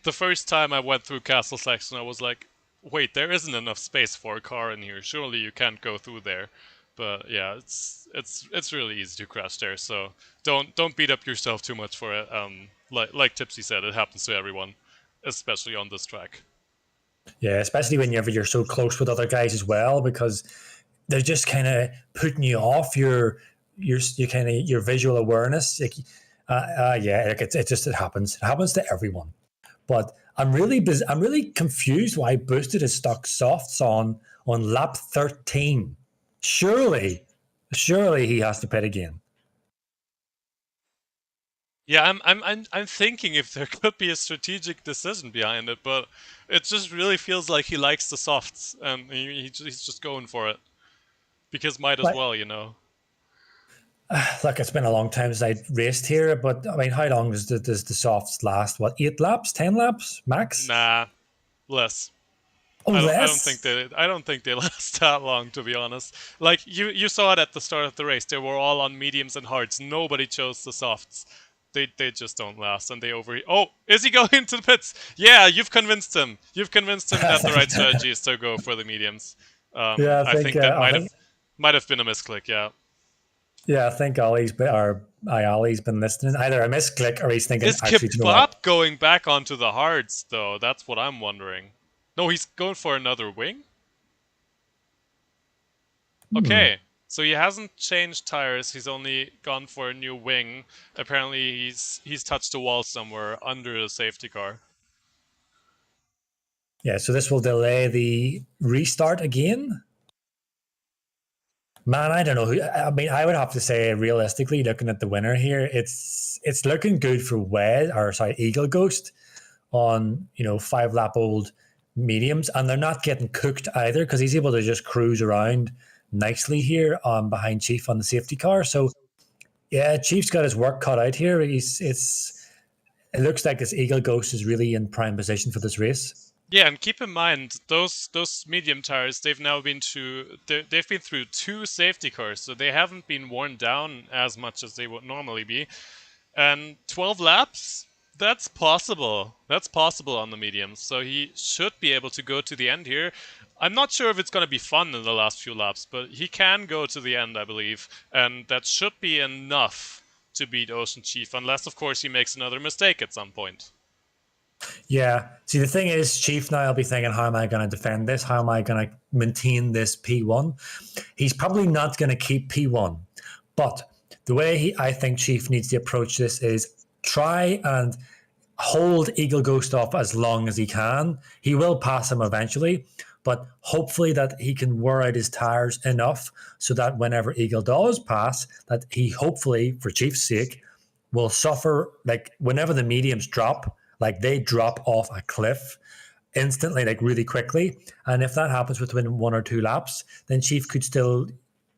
The first time I went through castle section, I was like, wait, there isn't enough space for a car in here. Surely you can't go through there. But yeah, it's really easy to crash there. So don't beat up yourself too much for it. Like Tipsy said, it happens to everyone, especially on this track. Yeah, especially whenever you're so close with other guys as well, because they're just kind of putting you off your visual awareness. Like, it happens. It happens to everyone. But I'm really confused why Boosted is stuck softs on lap 13. Surely he has to pit again. Yeah, I'm thinking if there could be a strategic decision behind it, but it just really feels like he likes the softs and he's just going for it because might as well, you know. Look, it's been a long time since I raced here, but I mean, how long does the softs last? What, 8 laps, 10 laps max? Nah, less. Oh, I don't think they last that long, to be honest. Like you saw it at the start of the race. They were all on mediums and hards. Nobody chose the softs. They just don't last, and they overheat. Oh, is he going into the pits? Yeah, you've convinced him. You've convinced him that the right strategy is to go for the mediums. I think that might have been a misclick. Yeah. Yeah, I think Ollie's been listening. Either a misclick or he's thinking. Is Kebab going back onto the hards though? That's what I'm wondering. No, he's going for another wing. Okay. So he hasn't changed tires, he's only gone for a new wing. Apparently he's touched a wall somewhere under the safety car. Yeah, so this will delay the restart again? Man, I don't know. I mean, I would have to say, realistically, looking at the winner here, it's looking good for Eagle Ghost on, 5-lap-old mediums, and they're not getting cooked either because he's able to just cruise around nicely here behind Chief on the safety car. So yeah, Chief's got his work cut out here. It looks like this Eagle Ghost is really in prime position for this race. Yeah, and keep in mind those medium tires. They've been through 2 safety cars, so they haven't been worn down as much as they would normally be. And 12 laps. That's possible. That's possible on the mediums. So he should be able to go to the end here. I'm not sure if it's going to be fun in the last few laps, but he can go to the end, I believe. And that should be enough to beat Ocean Chief, unless, of course, he makes another mistake at some point. Yeah. See, the thing is, Chief now will be thinking, how am I going to defend this? How am I going to maintain this P1? He's probably not going to keep P1. But the way I think Chief needs to approach this is try and hold Eagle Ghost off as long as he can. He will pass him eventually, but hopefully that he can wear out his tires enough so that whenever Eagle does pass, that he hopefully, for Chief's sake, will suffer, like whenever the mediums drop, like they drop off a cliff instantly, like really quickly. And if that happens within 1 or 2 laps, then Chief could still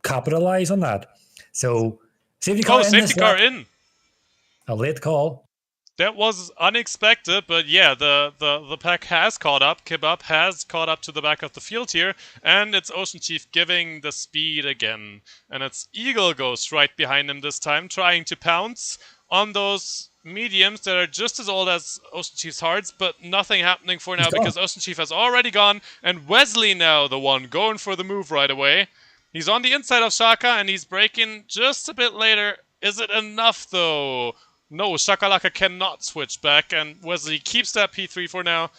capitalize on that. So safety car in. A late call. That was unexpected, but yeah, the pack has caught up. Kebab has caught up to the back of the field here, and it's Ocean Chief giving the speed again. And it's Eagle Ghost right behind him this time, trying to pounce on those mediums that are just as old as Ocean Chief's hards, but nothing happening for now because Ocean Chief has already gone, and Wesley now the one going for the move right away. He's on the inside of Shaka, and he's braking just a bit later. Is it enough, though? No, Shakalaka cannot switch back, and Wesley keeps that P3 for now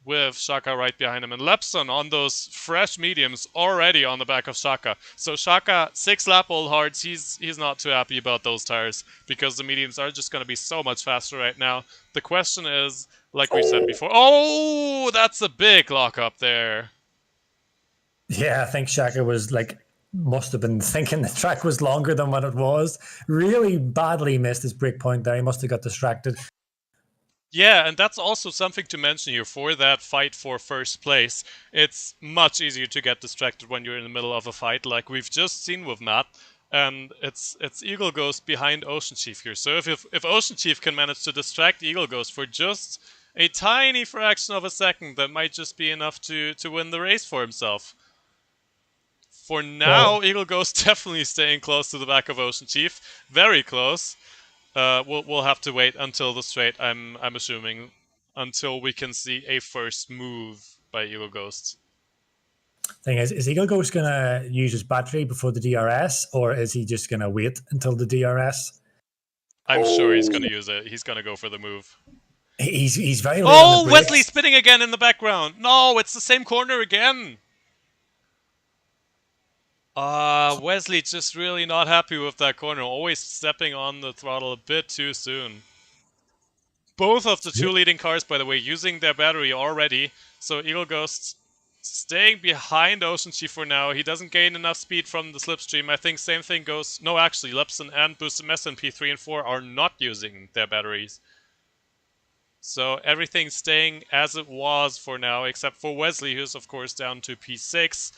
with Shaka right behind him. And Lepson on those fresh mediums already on the back of Shaka. So Shaka, 6-lap-old hards, he's not too happy about those tires because the mediums are just going to be so much faster right now. The question is, like we said before, oh, that's a big lockup there. Yeah, I think Shaka was must have been thinking the track was longer than what it was. Really badly missed his break point there. He must have got distracted. Yeah, and that's also something to mention here for that fight for first place. It's much easier to get distracted when you're in the middle of a fight, like we've just seen with Matt. and it's Eagle Ghost behind Ocean Chief here. So if Ocean Chief can manage to distract Eagle Ghost for just a tiny fraction of a second, that might just be enough to win the race for himself. For now, Well, Eagle Ghost definitely staying close to the back of Ocean Chief, very close. We'll have to wait until the straight. I'm assuming until we can see a first move by Eagle Ghost. thing is Eagle Ghost going to use his battery before the DRS, or is he just going to wait until the DRS? I'm sure he's going to use it. He's going to go for the move. He's very late on the Oh, brakes. Wesley spinning again in the background. No, it's the same corner again. Wesley just really not happy with that corner. Always stepping on the throttle a bit too soon. Both of the two leading cars, by the way, using their battery already. So Eagle Ghost staying behind Ocean Chief for now. He doesn't gain enough speed from the slipstream. I think same thing goes... No, actually, Lepson and Boosted Mess in P3 and 4 are not using their batteries. So everything's staying as it was for now, except for Wesley, who's of course down to P6.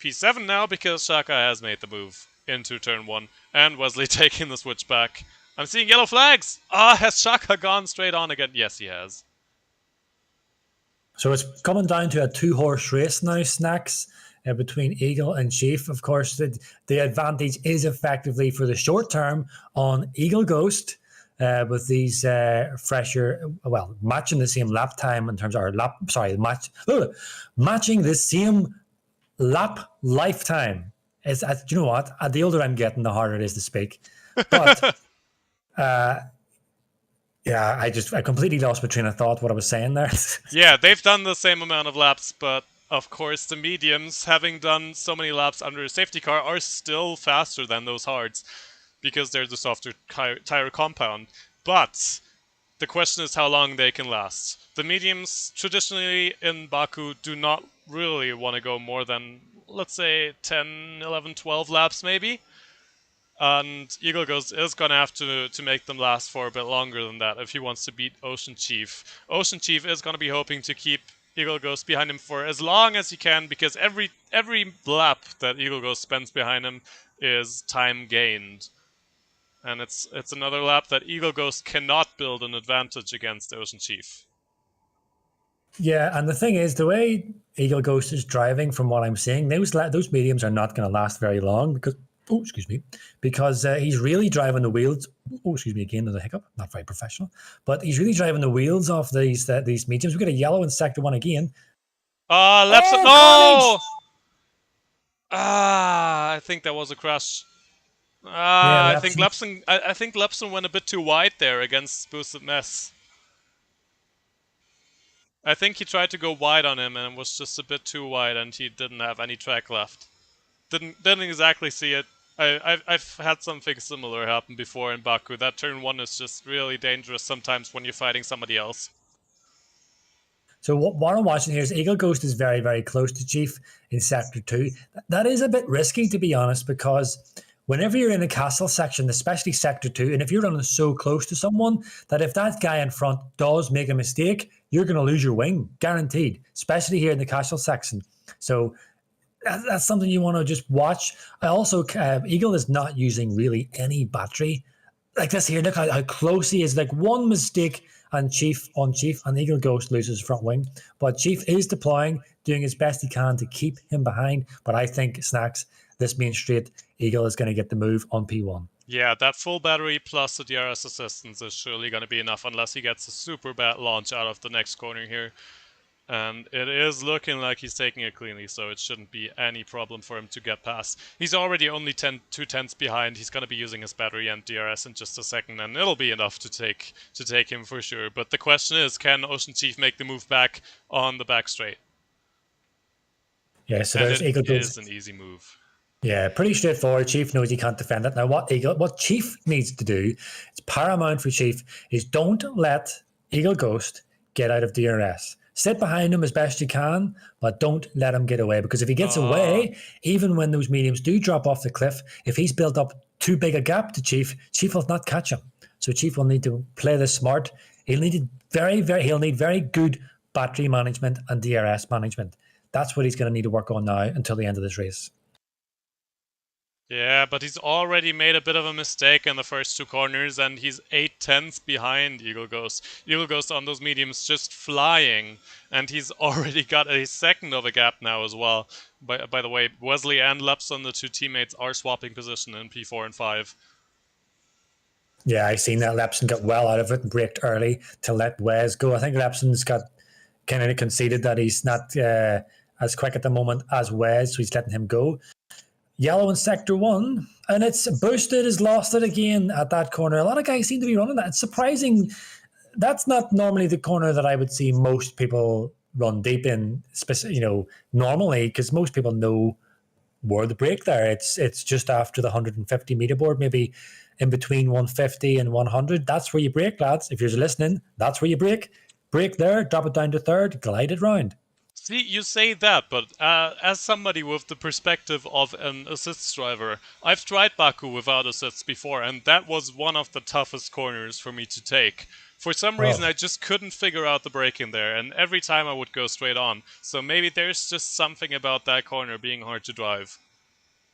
P7 now because Shaka has made the move into turn 1. And Wesley taking the switch back. I'm seeing yellow flags! Has Shaka gone straight on again? Yes, he has. So it's coming down to a 2-horse race now, Snacks, between Eagle and Chief. Of course, the advantage is effectively for the short term on Eagle Ghost, with these fresher, well, matching the same lap time in terms of matching the same lap lifetime. Do you know what? The older I'm getting, the harder it is to speak. But yeah, I completely lost my train of thought. What I was saying there. Yeah, they've done the same amount of laps, but of course the mediums, having done so many laps under a safety car, are still faster than those hards because they're the softer tire compound. But the question is how long they can last. The mediums traditionally in Baku do not really want to go more than, let's say, 10, 11, 12 laps maybe. And Eagle Ghost is going to have to make them last for a bit longer than that if he wants to beat Ocean Chief. Ocean Chief is going to be hoping to keep Eagle Ghost behind him for as long as he can, because every lap that Eagle Ghost spends behind him is time gained. And it's another lap that Eagle Ghost cannot build an advantage against Ocean Chief. Yeah, and the thing is, the way Eagle Ghost is driving, from what I'm seeing, those mediums are not going to last very long because he's really driving the wheels. Oh, excuse me, again, there's a hiccup. Not very professional, but he's really driving the wheels off these mediums. We got a yellow in sector 1 again. No! I think that was a crash. I think Lepson went a bit too wide there against Boosted Mess. I think he tried to go wide on him and it was just a bit too wide, and he didn't have any track left. Didn't exactly see it. I've had something similar happen before in Baku. That turn 1 is just really dangerous sometimes when you're fighting somebody else. So what I'm watching here is Eagle Ghost is very, very close to Chief in sector 2. That is a bit risky, to be honest, because whenever you're in a castle section, especially sector 2, and if you're running so close to someone, that if that guy in front does make a mistake, you're going to lose your wing, guaranteed, especially here in the castle section. So that's something you want to just watch. I also, Eagle is not using really any battery. Like this here, look how close he is. Like one mistake and Chief, and Eagle Ghost loses front wing. But Chief is deploying, doing his best he can to keep him behind. But I think, Snacks, this being straight, Eagle is going to get the move on P1. Yeah, that full battery plus the DRS assistance is surely going to be enough unless he gets a super bad launch out of the next corner here. And it is looking like he's taking it cleanly, so it shouldn't be any problem for him to get past. He's already only 2/10 behind. He's going to be using his battery and DRS in just a second, and it'll be enough to take him for sure. But the question is, can Ocean Chief make the move back on the back straight? Yeah, so there's Eagle Ghost. It is an easy move. Yeah, pretty straightforward. Chief knows he can't defend it. Now, what Chief needs to do, it's paramount for Chief, is don't let Eagle Ghost get out of DRS. Sit behind him as best you can, but don't let him get away. Because if he gets away, even when those mediums do drop off the cliff, if he's built up too big a gap to Chief will not catch him. So Chief will need to play this smart. He'll need very good battery management and DRS management. That's what he's going to need to work on now until the end of this race. Yeah, but he's already made a bit of a mistake in the first two corners, and he's 8 tenths behind Eagle Ghost. Eagle Ghost on those mediums just flying, and he's already got a second of a gap now as well. By the way, Wesley and Lepson, the two teammates, are swapping position in P4 and 5. Yeah, I seen that Lepson got well out of it and braked early to let Wes go. I think Lepson's got kind of conceded that he's not as quick at the moment as Wes, so he's letting him go. Yellow in sector 1, and it's boosted, has lost it again at that corner. A lot of guys seem to be running that. It's surprising. That's not normally the corner that I would see most people run deep in, normally, because most people know where the break there. It's just after the 150 meter board, maybe in between 150 and 100. That's where you break, lads. If you're listening, that's where you break. Break there, drop it down to third, glide it round. See, you say that, but as somebody with the perspective of an assists driver, I've tried Baku without assists before, and that was one of the toughest corners for me to take. For some reason, I just couldn't figure out the break in there, and every time I would go straight on. So maybe there's just something about that corner being hard to drive.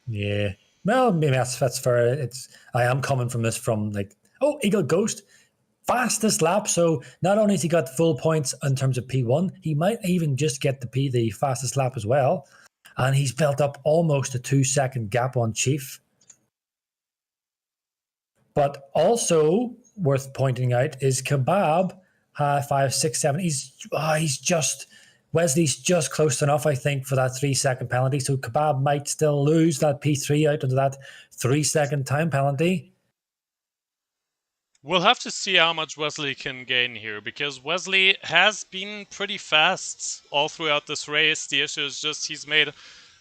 Yeah. Well, maybe that's fair. I am coming from this from Eagle Ghost, fastest lap. So not only has he got full points in terms of P1, he might even just get the fastest lap as well. And he's built up almost a 2-second gap on Chief. But also worth pointing out is Kebab, 5, 6, 7. Wesley's just close enough, I think, for that 3-second penalty. So Kebab might still lose that P3 out into that 3-second time penalty. We'll have to see how much Wesley can gain here, because Wesley has been pretty fast all throughout this race. The issue is just he's made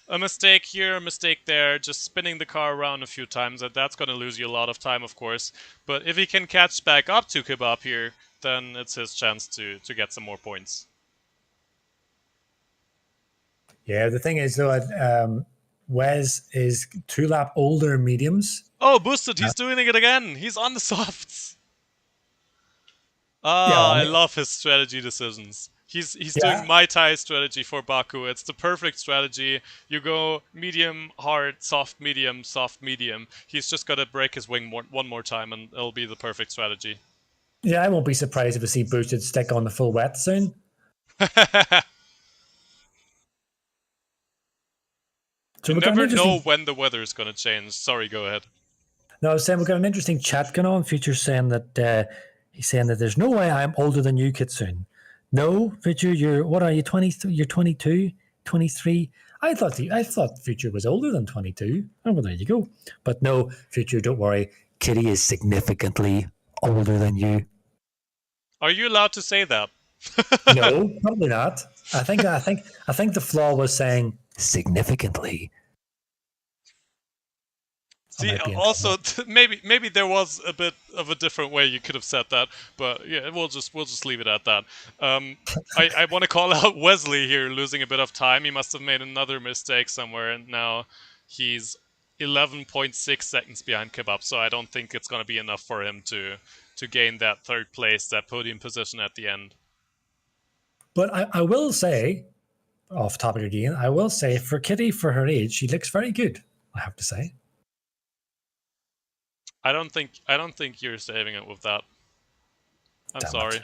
a mistake here, a mistake there, just spinning the car around a few times, and that's going to lose you a lot of time, of course. But if he can catch back up to Kebab here, then it's his chance to get some more points. Yeah, the thing is, though, Wes is 2-lap older mediums. Oh, boosted! He's doing it again! He's on the softs! I love his strategy decisions. He's doing Mai Tai strategy for Baku. It's the perfect strategy. You go medium, hard, soft, medium, soft, medium. He's just got to break his wing one more time, and it'll be the perfect strategy. Yeah, I won't be surprised if we see boosted stick on the full wet soon. So you never know when the weather is going to change. Sorry, go ahead. No, I was saying we've got an interesting chat going on. Future saying that he's saying that there's no way I'm older than you, Kitsune. No, Future, what are you? 23? You're 22, 23. I thought Future was older than 22. Oh, well, there you go. But no, Future, don't worry. Kitty is significantly older than you. Are you allowed to say that? No, probably not. I think the flaw was saying significantly. See, also maybe there was a bit of a different way you could have said that, but yeah, we'll just leave it at that. I want to call out Wesley here, losing a bit of time. He must have made another mistake somewhere, and now he's 11.6 seconds behind Kebab. So I don't think it's going to be enough for him to gain that third place, that podium position at the end. But I will say, off topic again, I will say for Kitty, for her age, she looks very good, I have to say. I don't think you're saving it with that. I'm sorry.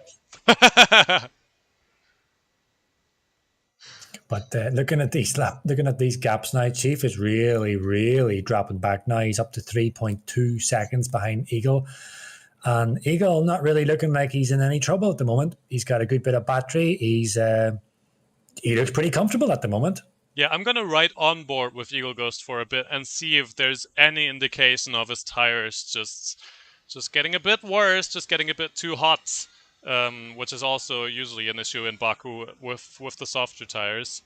But looking at these gaps now, Chief is really, really dropping back now. He's up to 3.2 seconds behind Eagle. And Eagle not really looking like he's in any trouble at the moment. He's got a good bit of battery. He looks pretty comfortable at the moment. Yeah, I'm going to ride on board with Eagle Ghost for a bit and see if there's any indication of his tires just getting a bit worse, just getting a bit too hot, which is also usually an issue in Baku with the softer tires.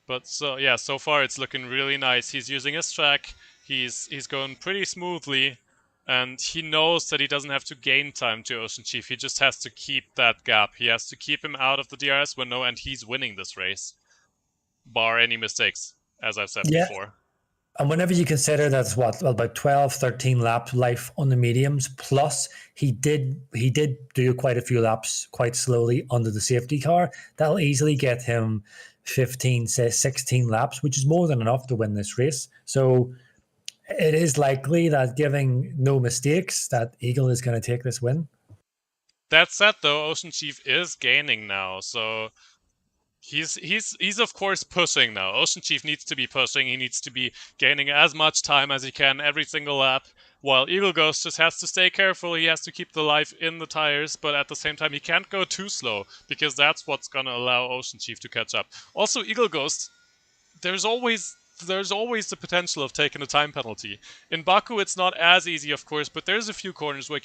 But so far it's looking really nice. He's using his track. He's going pretty smoothly, and he knows that he doesn't have to gain time to Ocean Chief. He just has to keep that gap. He has to keep him out of the DRS window, and he's winning this race. Bar any mistakes, as I've said before. And whenever you consider that's about 12, 13 lap life on the mediums, plus he did do quite a few laps quite slowly under the safety car, that'll easily get him 15, say 16 laps, which is more than enough to win this race. So It is likely that, giving no mistakes, that Eagle is going to take this win. That said, though, Ocean Chief is gaining now, so he's of course pushing now. Ocean Chief needs to be pushing. He needs to be gaining as much time as he can every single lap. While Eagle Ghost just has to stay careful. He has to keep the life in the tires, but at the same time he can't go too slow because that's what's gonna allow Ocean Chief to catch up. Also, Eagle Ghost, there's always the potential of taking a time penalty. In Baku, it's not as easy, of course, but there's a few corners where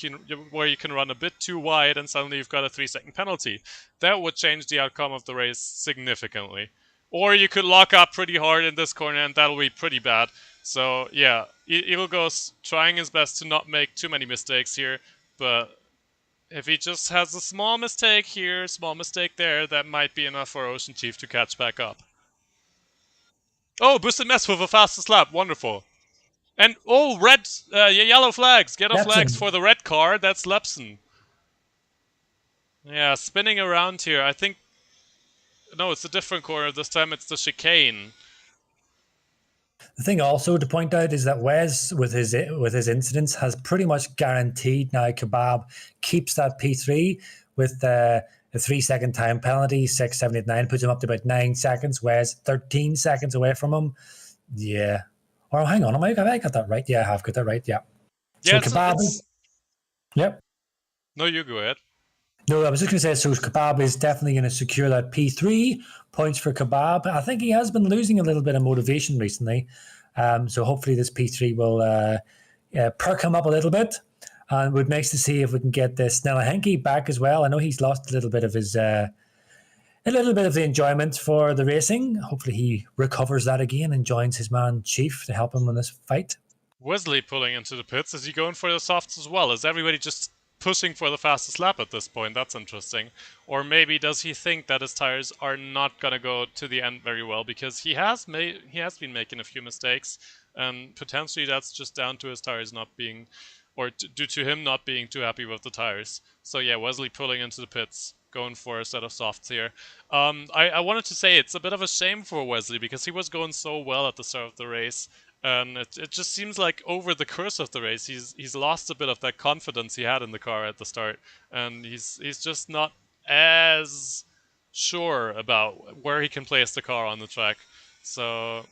you can run a bit too wide and suddenly you've got a 3-second penalty. That would change the outcome of the race significantly. Or you could lock up pretty hard in this corner and that'll be pretty bad. So yeah, Eagle Ghost trying his best to not make too many mistakes here, but if he just has a small mistake here, small mistake there, that might be enough for Ocean Chief to catch back up. Oh, boosted mess with a fastest lap. Wonderful. And, oh, red, yellow flags. Get off flags for the red car. That's Lepson. Yeah, spinning around here. I think... No, it's a different corner. This time it's the chicane. The thing also to point out is that Wes, with his incidents, has pretty much guaranteed now Kebab keeps that P3 with a 3-second time penalty. 6, 7, 8, 9 puts him up to about 9 seconds. Wes 13 seconds away from him. Yeah. Or hang on, have I got that right? Yeah, I have got that right. Yeah. Yeah, so Kebab. Yep. No, you go ahead. No, I was just going to say, so Kebab is definitely going to secure that P3 points for Kebab. I think he has been losing a little bit of motivation recently. So hopefully this P3 will perk him up a little bit. And it would be nice to see if we can get Snella Henke back as well. I know he's lost a little bit of the enjoyment for the racing. Hopefully he recovers that again and joins his man Chief to help him in this fight. Wesley pulling into the pits. Is he going for the softs as well? Is everybody just pushing for the fastest lap at this point? That's interesting. Or maybe does he think that his tires are not gonna go to the end very well because he has been making a few mistakes, and potentially that's just down to his tires not being, or due to him not being too happy with the tires. So yeah, Wesley pulling into the pits, going for a set of softs here. I wanted to say it's a bit of a shame for Wesley because he was going so well at the start of the race. And it just seems like over the course of the race, he's lost a bit of that confidence he had in the car at the start, and he's just not as sure about where he can place the car on the track. So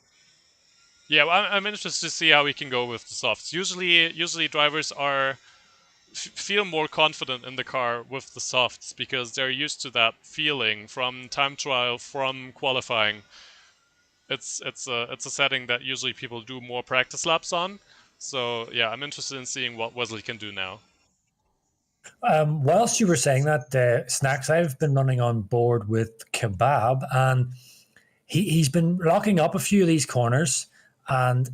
yeah, I'm interested to see how he can go with the softs. Usually drivers feel more confident in the car with the softs because they're used to that feeling from time trial, from qualifying. It's a setting that usually people do more practice laps on. So yeah, I'm interested in seeing what Wesley can do now. Whilst you were saying that, Snacks, I've been running on board with Kebab, and he's been locking up a few of these corners, and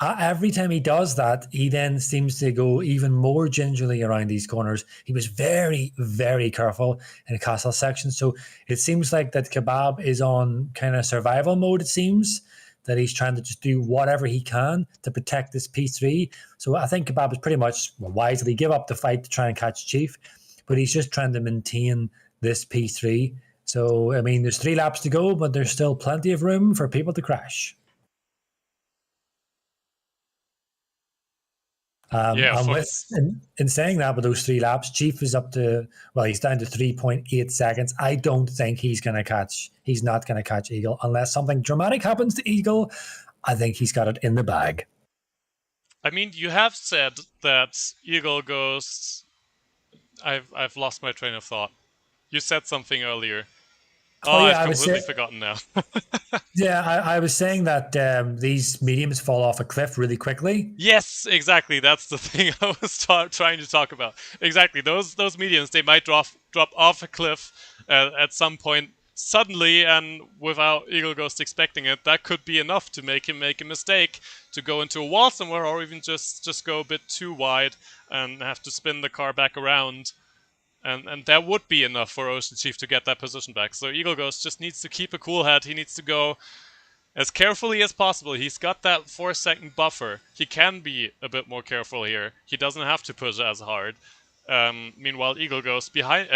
every time he does that, he then seems to go even more gingerly around these corners. He was very, very careful in the castle section. So it seems like that Kebab is on kind of survival mode, it seems, that he's trying to just do whatever he can to protect this P3. So I think Kebab is pretty much wisely give up the fight to try and catch Chief, but he's just trying to maintain this P3. So, I mean, there's 3 laps to go, but there's still plenty of room for people to crash. In saying that, with those 3 laps, Chief is up to, he's down to 3.8 seconds. I don't think he's not going to catch Eagle unless something dramatic happens to Eagle. I think he's got it in the bag. I mean, you have said that Eagle goes... I've lost my train of thought. You said something earlier. I've completely forgotten now. Yeah, I was saying that these mediums fall off a cliff really quickly. Yes, exactly. That's the thing I was trying to talk about. Exactly. Those mediums, they might drop off a cliff at some point suddenly and without Eagle Ghost expecting it. That could be enough to make him make a mistake, to go into a wall somewhere, or even just go a bit too wide and have to spin the car back around. And that would be enough for Ocean Chief to get that position back. So Eagle Ghost just needs to keep a cool head. He needs to go as carefully as possible. He's got that 4-second buffer. He can be a bit more careful here. He doesn't have to push as hard. Meanwhile, Eagle Ghost behind,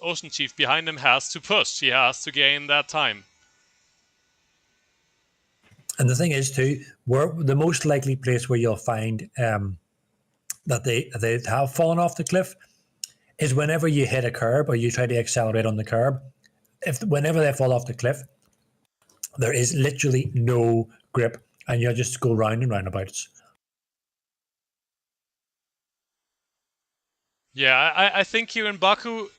Ocean Chief behind him has to push. He has to gain that time. And the thing is, too, where the most likely place where you'll find that they have fallen off the cliff is whenever you hit a curb or you try to accelerate on the curb. Whenever they fall off the cliff, there is literally no grip, and you'll just go round and roundabouts. Yeah, I think here in Baku,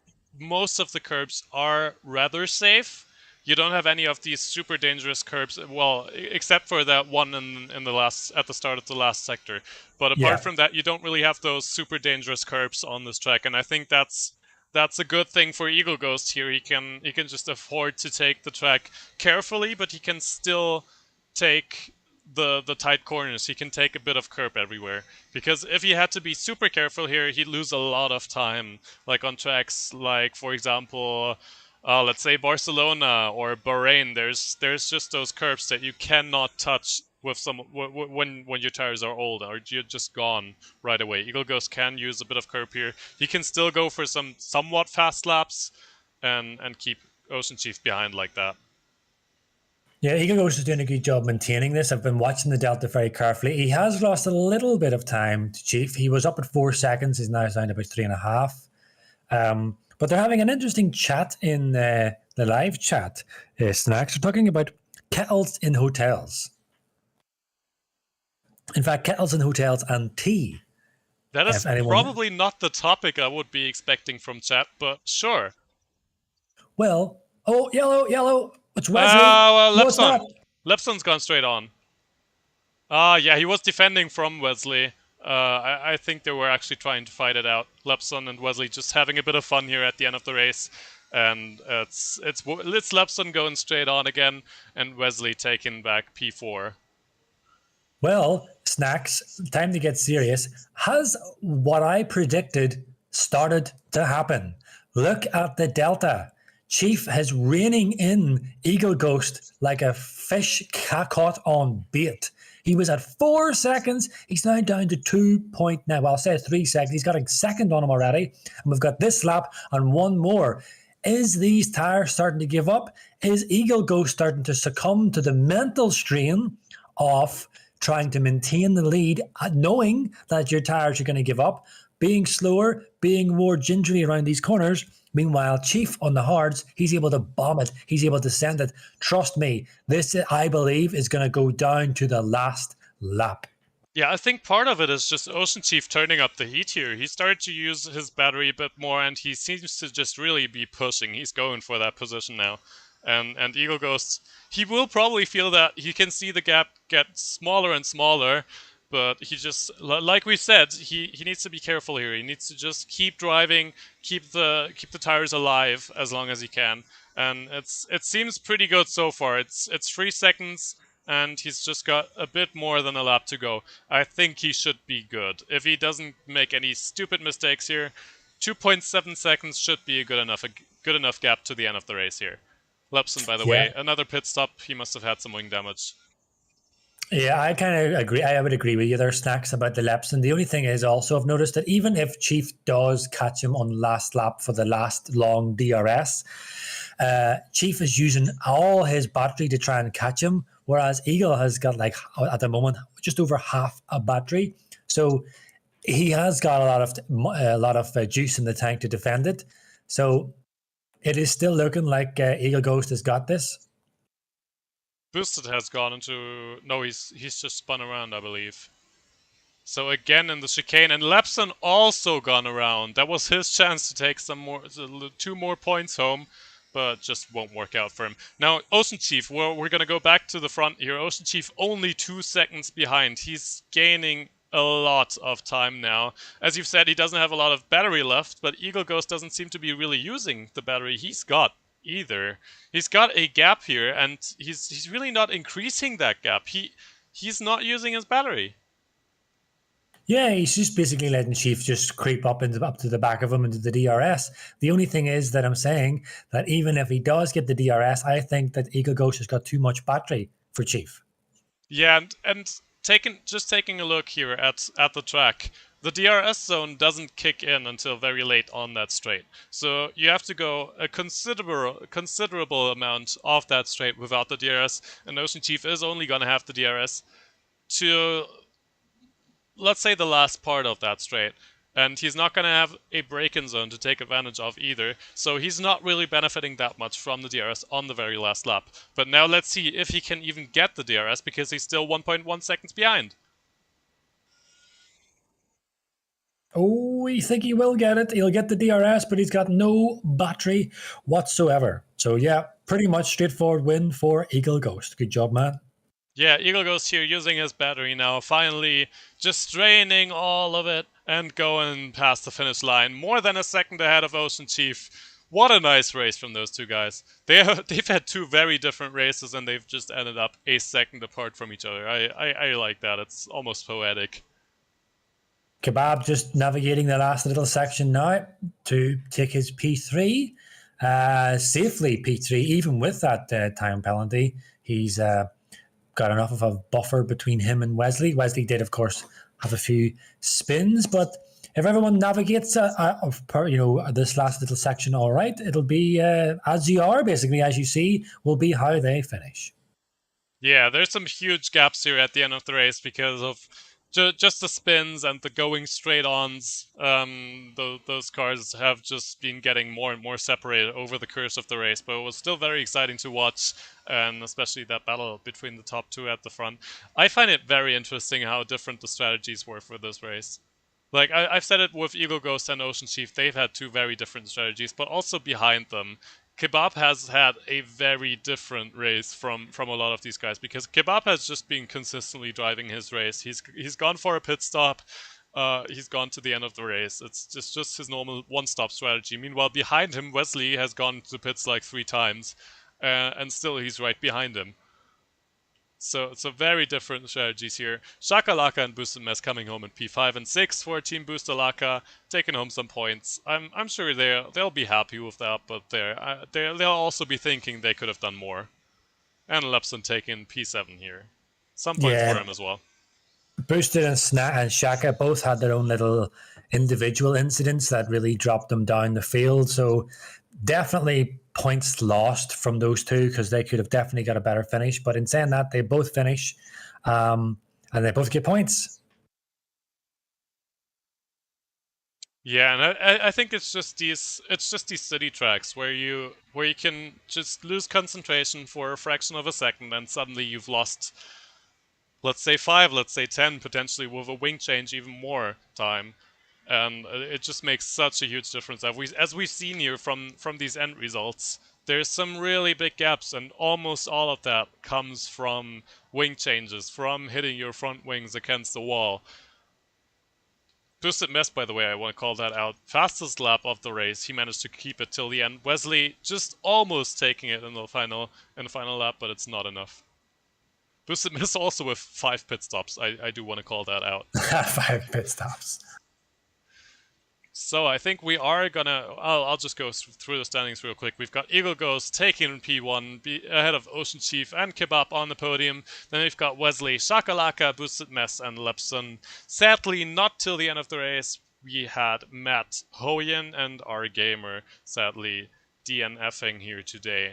most of the curbs are rather safe. You don't have any of these super dangerous curbs, well, except for that one in the last at the start of the last sector. But apart Yeah. from that, you don't really have those super dangerous curbs on this track, and I think that's a good thing for Eagle Ghost here. He can just afford to take the track carefully, but he can still take the tight corners. He can take a bit of curb everywhere. Because if he had to be super careful here, he'd lose a lot of time. Like on tracks like, for example, let's say Barcelona or Bahrain, there's just those curbs that you cannot touch with some when your tires are old, or you're just gone right away. Eagle Ghost can use a bit of curb here. He can still go for some somewhat fast laps and keep Ocean Chief behind like that. Yeah, Eagle Ghost is doing a good job maintaining this. I've been watching the Delta very carefully. He has lost a little bit of time to Chief. He was up at 4 seconds. He's now down to about 3.5. But they're having an interesting chat in the live chat. Snacks are talking about kettles in hotels. In fact, kettles in hotels and tea. That is probably not the topic I would be expecting from chat, but sure. Well, oh, yellow. It's Wesley. What's that? Lepson's gone straight on. Yeah, he was defending from Wesley. I think they were actually trying to fight it out. Lepson and Wesley just having a bit of fun here at the end of the race. And it's Lepson going straight on again, and Wesley taking back P4. Well, Snacks, time to get serious. Has what I predicted started to happen? Look at the Delta. Chief is reining in Eagle Ghost like a fish caught on bait. He was at 4 seconds. He's now down to 2.9. Well, I'll say 3 seconds. He's got a second on him already. And we've got this lap and one more. Is these tires starting to give up? Is Eagle Ghost starting to succumb to the mental strain of trying to maintain the lead, knowing that your tires are going to give up, being slower, being more gingery around these corners? Meanwhile, Chief on the hards, he's able to bomb it. He's able to send it. Trust me, this, I believe, is going to go down to the last lap. Yeah, I think part of it is just Ocean Chief turning up the heat here. He started to use his battery a bit more, and he seems to just really be pushing. He's going for that position now. And Eagle Ghost, he will probably feel that he can see the gap get smaller and smaller, but he just, like we said, he needs to be careful here. He needs to just keep driving, keep the tires alive as long as he can. And it seems pretty good so far. It's 3 seconds, and he's just got a bit more than a lap to go. I think he should be good. If he doesn't make any stupid mistakes here, 2.7 seconds should be a good enough gap to the end of the race here. Lepson, by the way, another pit stop. He must have had some wing damage. Yeah, I kind of agree. I would agree with you there, Snacks, about the Lepson. The only thing is also I've noticed that even if Chief does catch him on last lap for the last long DRS, Chief is using all his battery to try and catch him, whereas Eagle has got, like, at the moment, just over half a battery. So he has got a lot of juice in the tank to defend it. So it is still looking like Eagle Ghost has got this. Boosted has gone into... No, he's just spun around, I believe. So again in the chicane, and Lepson also gone around. That was his chance to take 2 more points home, but just won't work out for him. Now, Ocean Chief, we're going to go back to the front here. Ocean Chief only 2 seconds behind. He's gaining a lot of time now. As you've said, he doesn't have a lot of battery left, but Eagle Ghost doesn't seem to be really using the battery he's got either. He's got a gap here, and he's really not increasing that gap. He's not using his battery. Yeah, he's just basically letting Chief just creep up to the back of him into the DRS. The only thing is that I'm saying that even if he does get the DRS, I think that Eagle Ghost has got too much battery for Chief. Yeah, and taking a look here at the track, the DRS zone doesn't kick in until very late on that straight. So you have to go a considerable amount of that straight without the DRS, and Ocean Chief is only going to have the DRS to, let's say, the last part of that straight. And he's not going to have a break-in zone to take advantage of either, so he's not really benefiting that much from the DRS on the very last lap. But now let's see if he can even get the DRS, because he's still 1.1 seconds behind. Oh, we think he will get it. He'll get the DRS, but he's got no battery whatsoever. So yeah, pretty much straightforward win for Eagle Ghost. Good job, man. Yeah, Eagle Ghost here using his battery now, finally just draining all of it and going past the finish line, more than a second ahead of Ocean Chief. What a nice race from those two guys. They've had two very different races, and they've just ended up a second apart from each other. I like that. It's almost poetic. Kebab just navigating the last little section now to take his P3. Safely P3, even with that time penalty. He's got enough of a buffer between him and Wesley. Wesley did, of course, have a few spins, but if everyone navigates this last little section all right, it'll be as you are, basically, as you see, will be how they finish. Yeah, there's some huge gaps here at the end of the race because of just the spins and the going straight ons. Those cars have just been getting more and more separated over the course of the race, but it was still very exciting to watch, and especially that battle between the top two at the front. I find it very interesting how different the strategies were for this race. Like, I've said it with Eagle Ghost and Ocean Chief, they've had two very different strategies, but also behind them, Kebab has had a very different race from a lot of these guys, because Kebab has just been consistently driving his race. He's gone for a pit stop, he's gone to the end of the race. It's just his normal one-stop strategy. Meanwhile, behind him, Wesley has gone to pits like 3 times, and still he's right behind him. So very different strategies here. Shakalaka and Boosted Mess coming home in P5 and 6 for Team Boostalaka, taking home some points. I'm sure they'll be happy with that, but they'll also be thinking they could have done more. And Lepson taking P7 here. Some points for him as well. Boosted and Shaka both had their own little individual incidents that really dropped them down the field. So definitely points lost from those two, because they could have definitely got a better finish. But in saying that, they both finish, and they both get points. Yeah, and I think it's just these city tracks where you can just lose concentration for a fraction of a second, and suddenly you've lost, let's say 5, let's say 10, potentially with a wing change even more time. And it just makes such a huge difference. As we've seen here from these end results, there's some really big gaps, and almost all of that comes from wing changes, from hitting your front wings against the wall. Boosted Mess, by the way, I want to call that out. Fastest lap of the race, he managed to keep it till the end. Wesley just almost taking it in the final lap, but it's not enough. Boosted Mess also with 5 pit stops. I do want to call that out. 5 pit stops. So I think we are gonna. I'll just go through the standings real quick. We've got Eagle Ghost taking P1 ahead of Ocean Chief and Kebab on the podium. Then we've got Wesley, Shakalaka, Boosted Mess, and Lepson. Sadly, not till the end of the race. We had Matt, Hoyen, and our gamer, sadly, DNFing here today.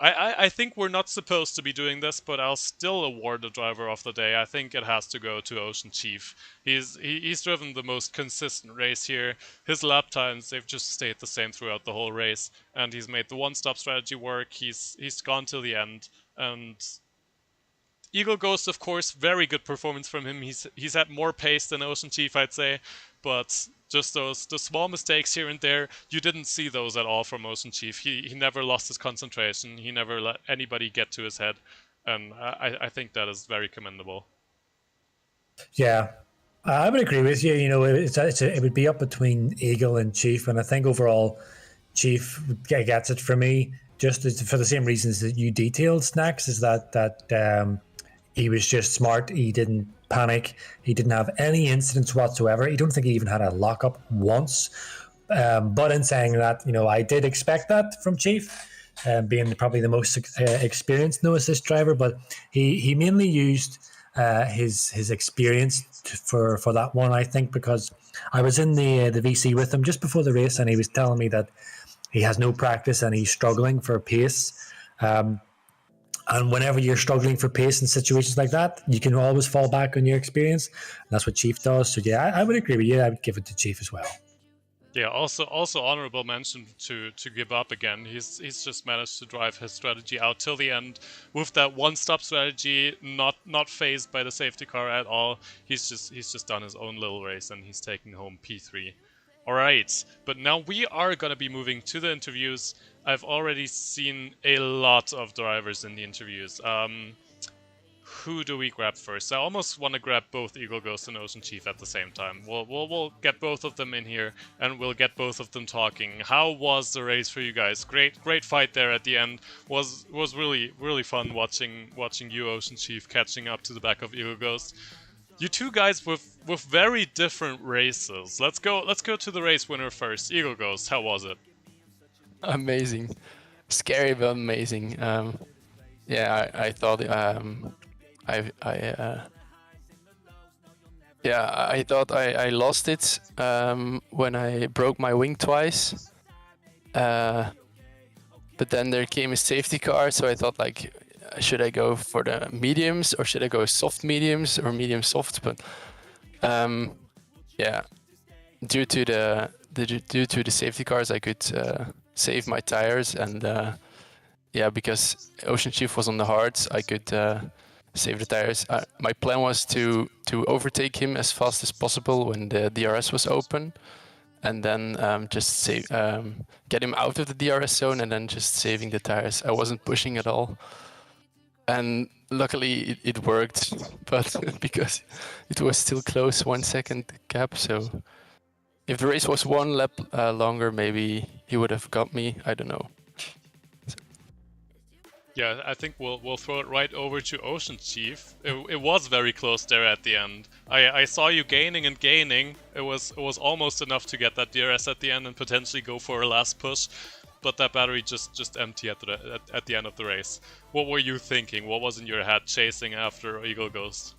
I think we're not supposed to be doing this, but I'll still award the driver of the day. I think it has to go to Ocean Chief. He's driven the most consistent race here. His lap times, they've just stayed the same throughout the whole race, and he's made the one-stop strategy work. He's gone till the end, and Eagle Ghost, of course, very good performance from him. He's had more pace than Ocean Chief, I'd say, but just the small mistakes here and there, you didn't see those at all from Ocean Chief. He never lost his concentration. He never let anybody get to his head, and I think that is very commendable. Yeah, I would agree with you. You know, it would be up between Eagle and Chief, and I think overall Chief gets it for me, just for the same reasons that you detailed, Snacks, is that he was just smart. He didn't panic. He didn't have any incidents whatsoever. I don't think he even had a lockup once. But in saying that, you know, I did expect that from Chief, being probably the most experienced no assist driver. But he mainly used his experience for that one. I think because I was in the VC with him just before the race, and he was telling me that he has no practice and he's struggling for pace. And whenever you're struggling for pace in situations like that, you can always fall back on your experience. And that's what Chief does. So yeah, I would agree with you. I would give it to Chief as well. Yeah, also honorable mention to give up again. He's just managed to drive his strategy out till the end with that one-stop strategy, not phased by the safety car at all. He's just done his own little race and he's taking home P3. All right, but now we are gonna be moving to the interviews. I've already seen a lot of drivers in the interviews. Who do we grab first? I almost want to grab both Eagle Ghost and Ocean Chief at the same time. We'll get both of them in here, and we'll get both of them talking. How was the race for you guys? Great fight there at the end. Was really fun watching you, Ocean Chief, catching up to the back of Eagle Ghost. You two guys with very different races. Let's go to the race winner first. Eagle Ghost, how was it? Amazing, scary but amazing. Yeah, I thought I thought I lost it when I broke my wing twice. But then there came a safety car, so I thought, like, should I go for the mediums or should I go soft mediums or medium soft? But yeah, due to the safety cars, I could save my tires, and yeah, because Ocean Chief was on the hards, I could save the tires. My plan was to overtake him as fast as possible when the DRS was open, and then just get him out of the DRS zone, and then just saving the tires. I wasn't pushing at all, and luckily it worked, but because it was still close, 1 second gap. So if the race was 1 lap longer, maybe he would have got me. I don't know. Yeah, I think we'll throw it right over to Ocean Chief. It was very close there at the end. I saw you gaining and gaining. It was almost enough to get that DRS at the end and potentially go for a last push, but that battery just empty at the end of the race. What were you thinking? What was in your head chasing after Eagle Ghost?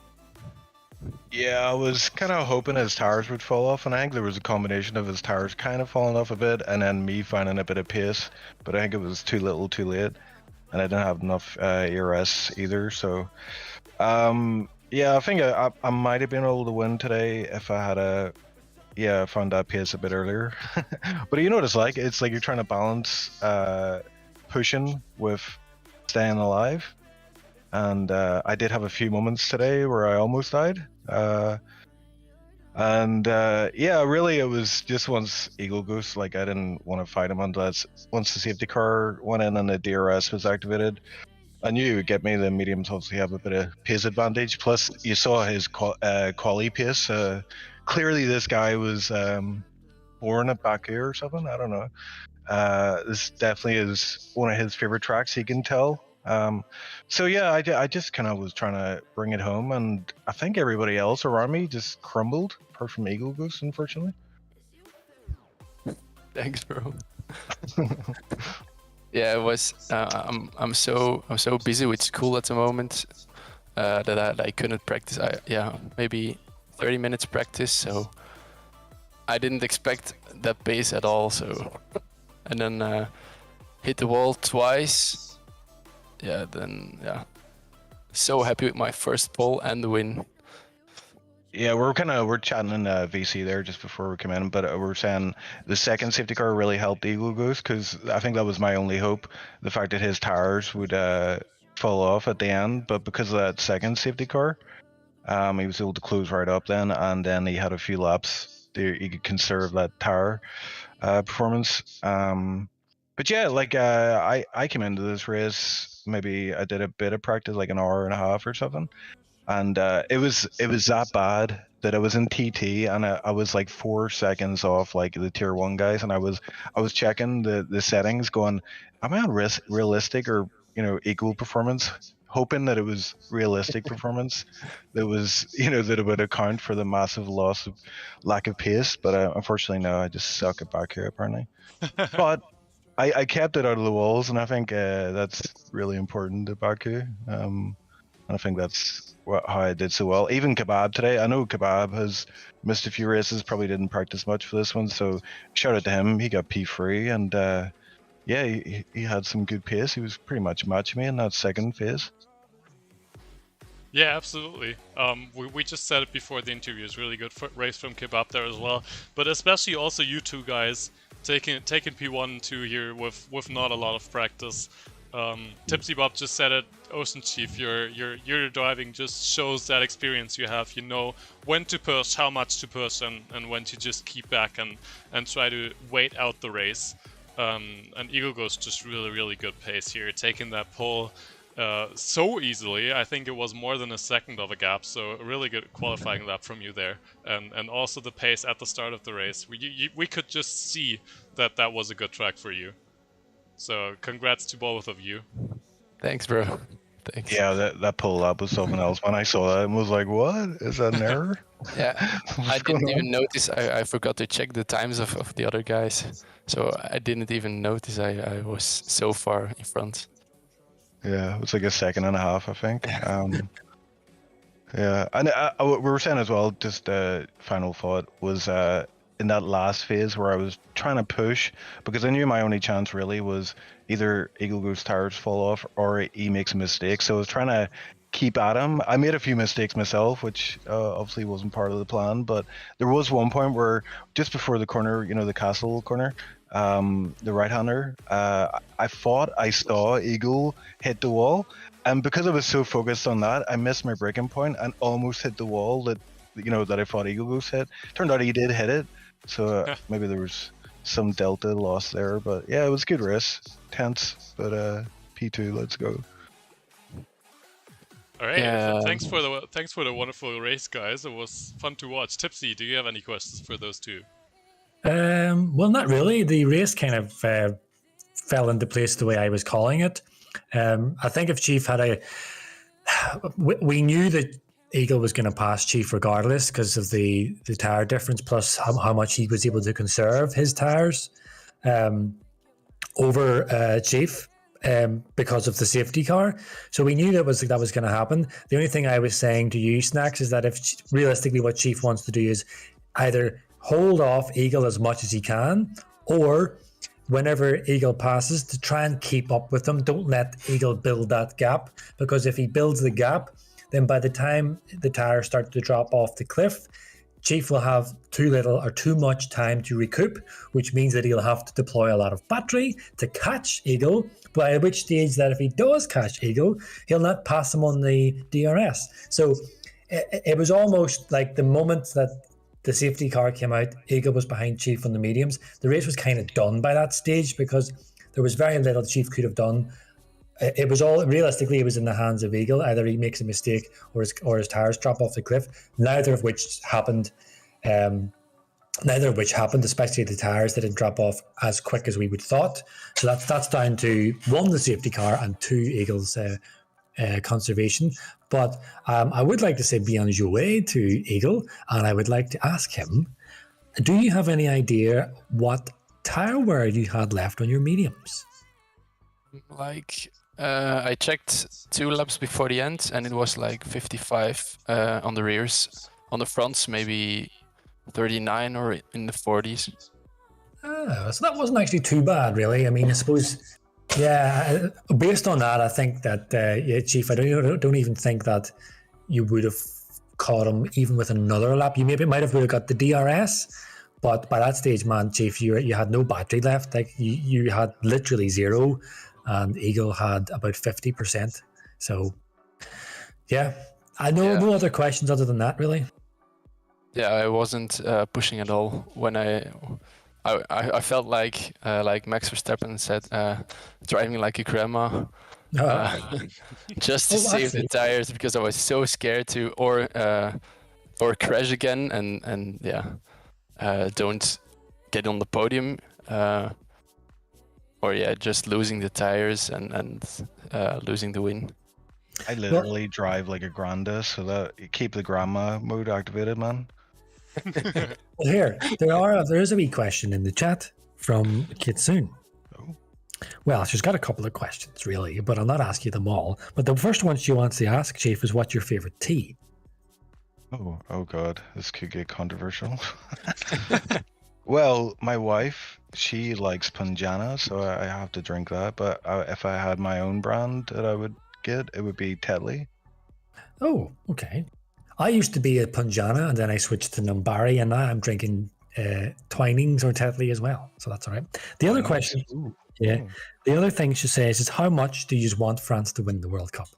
Yeah, I was kind of hoping his tires would fall off, and I think there was a combination of his tires kind of falling off a bit, and then me finding a bit of pace, but I think it was too little too late. And I didn't have enough ERS either, so yeah, I think I might have been able to win today if I had found that pace a bit earlier. But you know what it's like? It's like you're trying to balance pushing with staying alive, and I did have a few moments today where I almost died. Yeah, really, it was just once Eagle Ghost, like, I didn't want to fight him unless once the safety car went in and the DRS was activated. I knew he would get me. The mediums obviously have a bit of pace advantage. Plus, you saw his quali pace. Clearly, this guy was born at Baku or something. I don't know. This definitely is one of his favorite tracks. He can tell. So yeah, I just kind of was trying to bring it home, and I think everybody else around me just crumbled, apart from Eagle Goose, unfortunately. Thanks, bro. Yeah, it was. I'm so busy with school at the moment that I couldn't practice. Maybe 30 minutes practice, so I didn't expect that pace at all. So, and then hit the wall twice. Yeah, so happy with my first pole and the win. Yeah, we're chatting in VC there just before we come in, but we're saying the second safety car really helped Eagle Goose, because I think that was my only hope, the fact that his tires would fall off at the end, but because of that second safety car, he was able to close right up then, and then he had a few laps there, he could conserve that tire performance. But yeah, like I came into this race, maybe I did a bit of practice, like an hour and a half or something, and it was that bad that I was in TT, and I was like 4 seconds off like the tier 1 guys, and I was checking the settings, going, am I on realistic or equal performance, hoping that it was realistic performance that was that it would account for the massive lack of pace, but unfortunately no, I just suck at back here apparently. But I kept it out of the walls, and I think that's really important at Baku. and I think that's how I did so well. Even Kebab today, I know Kebab has missed a few races, probably didn't practice much for this one, so shout out to him. He got P3, and yeah, he had some good pace. He was pretty much matching me in that second phase. Yeah, absolutely. We just said it before the interview. It's really good race from Kebab there as well. But especially also you two guys taking P1 and 2 here with not a lot of practice. Tipsy Bob just said it. Ocean Chief, your driving just shows that experience you have. You know when to push, how much to push, and when to just keep back and try to wait out the race. And Eagle goes just really good pace here, taking that pole. So easily. I think it was more than a second of a gap, so a really good qualifying lap from you there, and also the pace at the start of the race. We could just see that was a good track for you. So congrats to both of you. Thanks, bro. Thanks. Yeah, that pull up was something else. When I saw that, I was like, "What is that an error?" Yeah, I didn't even notice. I forgot to check the times of the other guys, so I didn't even notice I was so far in front. Yeah, it was like a second and a half, I think. Yeah, and we were saying as well, just final thought was in that last phase where I was trying to push, because I knew my only chance really was either Eagle Goose tires fall off or he makes a mistake. So I was trying to keep at him. I made a few mistakes myself, which obviously wasn't part of the plan, but there was one point where just before the corner, you know, the castle corner, the right-hander, I thought I saw Eagle hit the wall, and because I was so focused on that, I missed my braking point and almost hit the wall that, you know, that I thought Eagle Goose hit. Turned out he did hit it, so maybe there was some delta loss there, but yeah, it was a good race. Tense, but P2, let's go. All right, yeah. Thanks for the wonderful race, guys. It was fun to watch. Tipsy, do you have any questions for those two? Well, not really. The race kind of fell into place the way I was calling it. I think if Chief had we knew that Eagle was going to pass Chief regardless because of the tire difference, plus how much he was able to conserve his tires over Chief because of the safety car. So we knew that was going to happen. The only thing I was saying to you, Snacks, is that if realistically what Chief wants to do is either hold off Eagle as much as he can, or whenever Eagle passes, to try and keep up with him. Don't let Eagle build that gap, because if he builds the gap, then by the time the tires start to drop off the cliff, Chief will have too little or too much time to recoup, which means that he'll have to deploy a lot of battery to catch Eagle, by which stage that if he does catch Eagle, he'll not pass him on the DRS. So it was almost like the moment that the safety car came out, Eagle was behind Chief on the mediums. The race was kind of done by that stage because there was very little Chief could have done. It was all, realistically, it was in the hands of Eagle. Either he makes a mistake or his tires drop off the cliff. Neither of which happened, especially the tires didn't drop off as quick as we would thought. So that's down to one, the safety car, and two, Eagle's conservation. But I would like to say bien joué to Eagle, and I would like to ask him, do you have any idea what tire wear you had left on your mediums? Like, I checked 2 laps before the end, and it was like 55 on the rears. On the fronts, maybe 39 or in the 40s. So that wasn't actually too bad, really. I mean, I suppose... Yeah, based on that, I think that Chief, I don't even think that you would have caught him even with another lap. You might have got the DRS, but by that stage, man, Chief, you had no battery left. Like you had literally zero, and Eagle had about 50%. So, yeah, no other questions other than that, really. Yeah, I wasn't pushing at all when I felt like Max Verstappen said, driving like a grandma, just to save the tires, because I was so scared to or crash again and don't get on the podium, or just losing the tires and losing the win. I literally drive like a granda, so that you keep the grandma mode activated, man. Well, here there is a wee question in the chat from Kitsune. Well, she's got a couple of questions, really, but I'll not ask you them all. But the first one she wants to ask, Chief, is what's your favorite tea? Oh God, this could get controversial. Well, my wife, she likes Punjana, so I have to drink that. But if I had my own brand that I would get, it would be Tetley. Oh, okay. I used to be a Punjana, and then I switched to Numbari, and now I'm drinking Twinings or Tetley as well. So that's all right. The other question, yeah, the other thing she says is, how much do you want France to win the World Cup?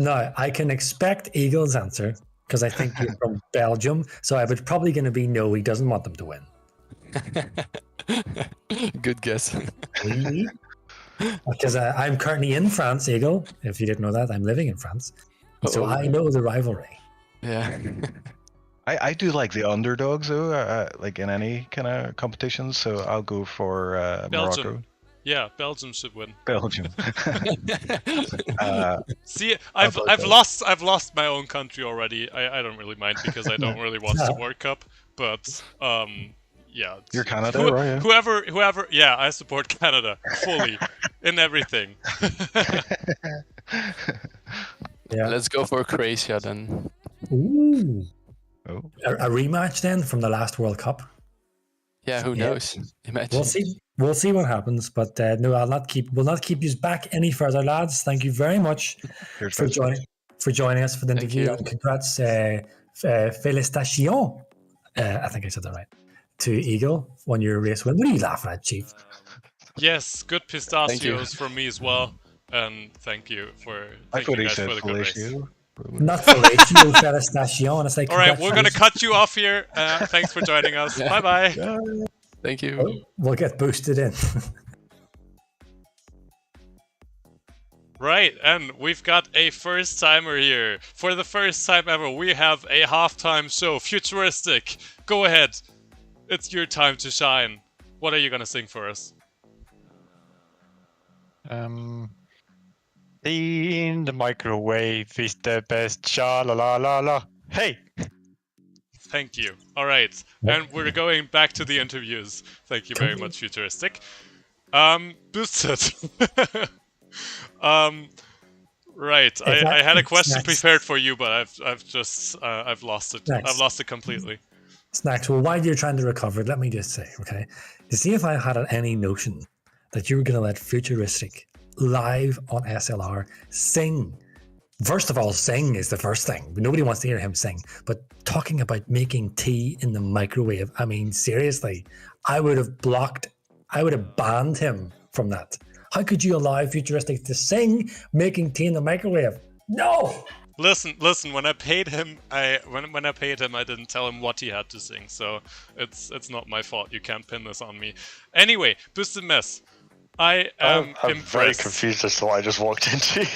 Now, I can expect Eagle's answer because I think you're from Belgium. So I would probably going to be no, he doesn't want them to win. Good guess. Really? Because I'm currently in France, Eagle. If you didn't know that, I'm living in France. So I know the rivalry. Yeah. I do like the underdogs though, like in any kind of competition. So I'll go for Belgium. Morocco. Yeah, Belgium should win. Belgium. See, I've lost my own country already. I don't really mind because I don't really watch the World Cup. But yeah, You're Canada, right? Whoever, yeah, I support Canada fully in everything. Yeah. Let's go for Croatia then. Ooh. Oh. A rematch then from the last World Cup. Yeah, who knows? Imagine. We'll see. We'll see what happens. But no, we'll not keep you back any further, lads. Thank you very much for joining us for the interview. And congrats, félicitations. I think I said that right. To Eagle on your race win. What are you laughing at, Chief? Yes, good pistachios from me as well. And thank you for I thought you he guys said for the good race. fellatio. Not fellatio, félicitations. It's like, all right, we're gonna cut you off here. Thanks for joining us. Bye bye. Thank you. We'll get boosted in. Right, and we've got a first timer here. For the first time ever, we have a halftime show. Futuristic. Go ahead. It's your time to shine. What are you gonna sing for us? In the microwave is the best. Sha la la la la. Hey. Thank you. All right, and we're going back to the interviews. Thank you very much, Futuristic. Boosted. Right. I had a question prepared for you, but I've lost it. I've lost it completely. Snacks. Well, while you're trying to recover, let me just say, okay, to see if I had any notion that you were going to let Futuristic live on SLR sing. First of all, sing is the first thing. Nobody wants to hear him sing. But talking about making tea in the microwave, I mean, seriously, I would have banned him from that. How could you allow Futuristic to sing making tea in the microwave? No! Listen. When I paid him, I didn't tell him what he had to sing. So it's not my fault. You can't pin this on me. Anyway, Boosted Mess. I am I'm impressed. very confused as to what I just walked into.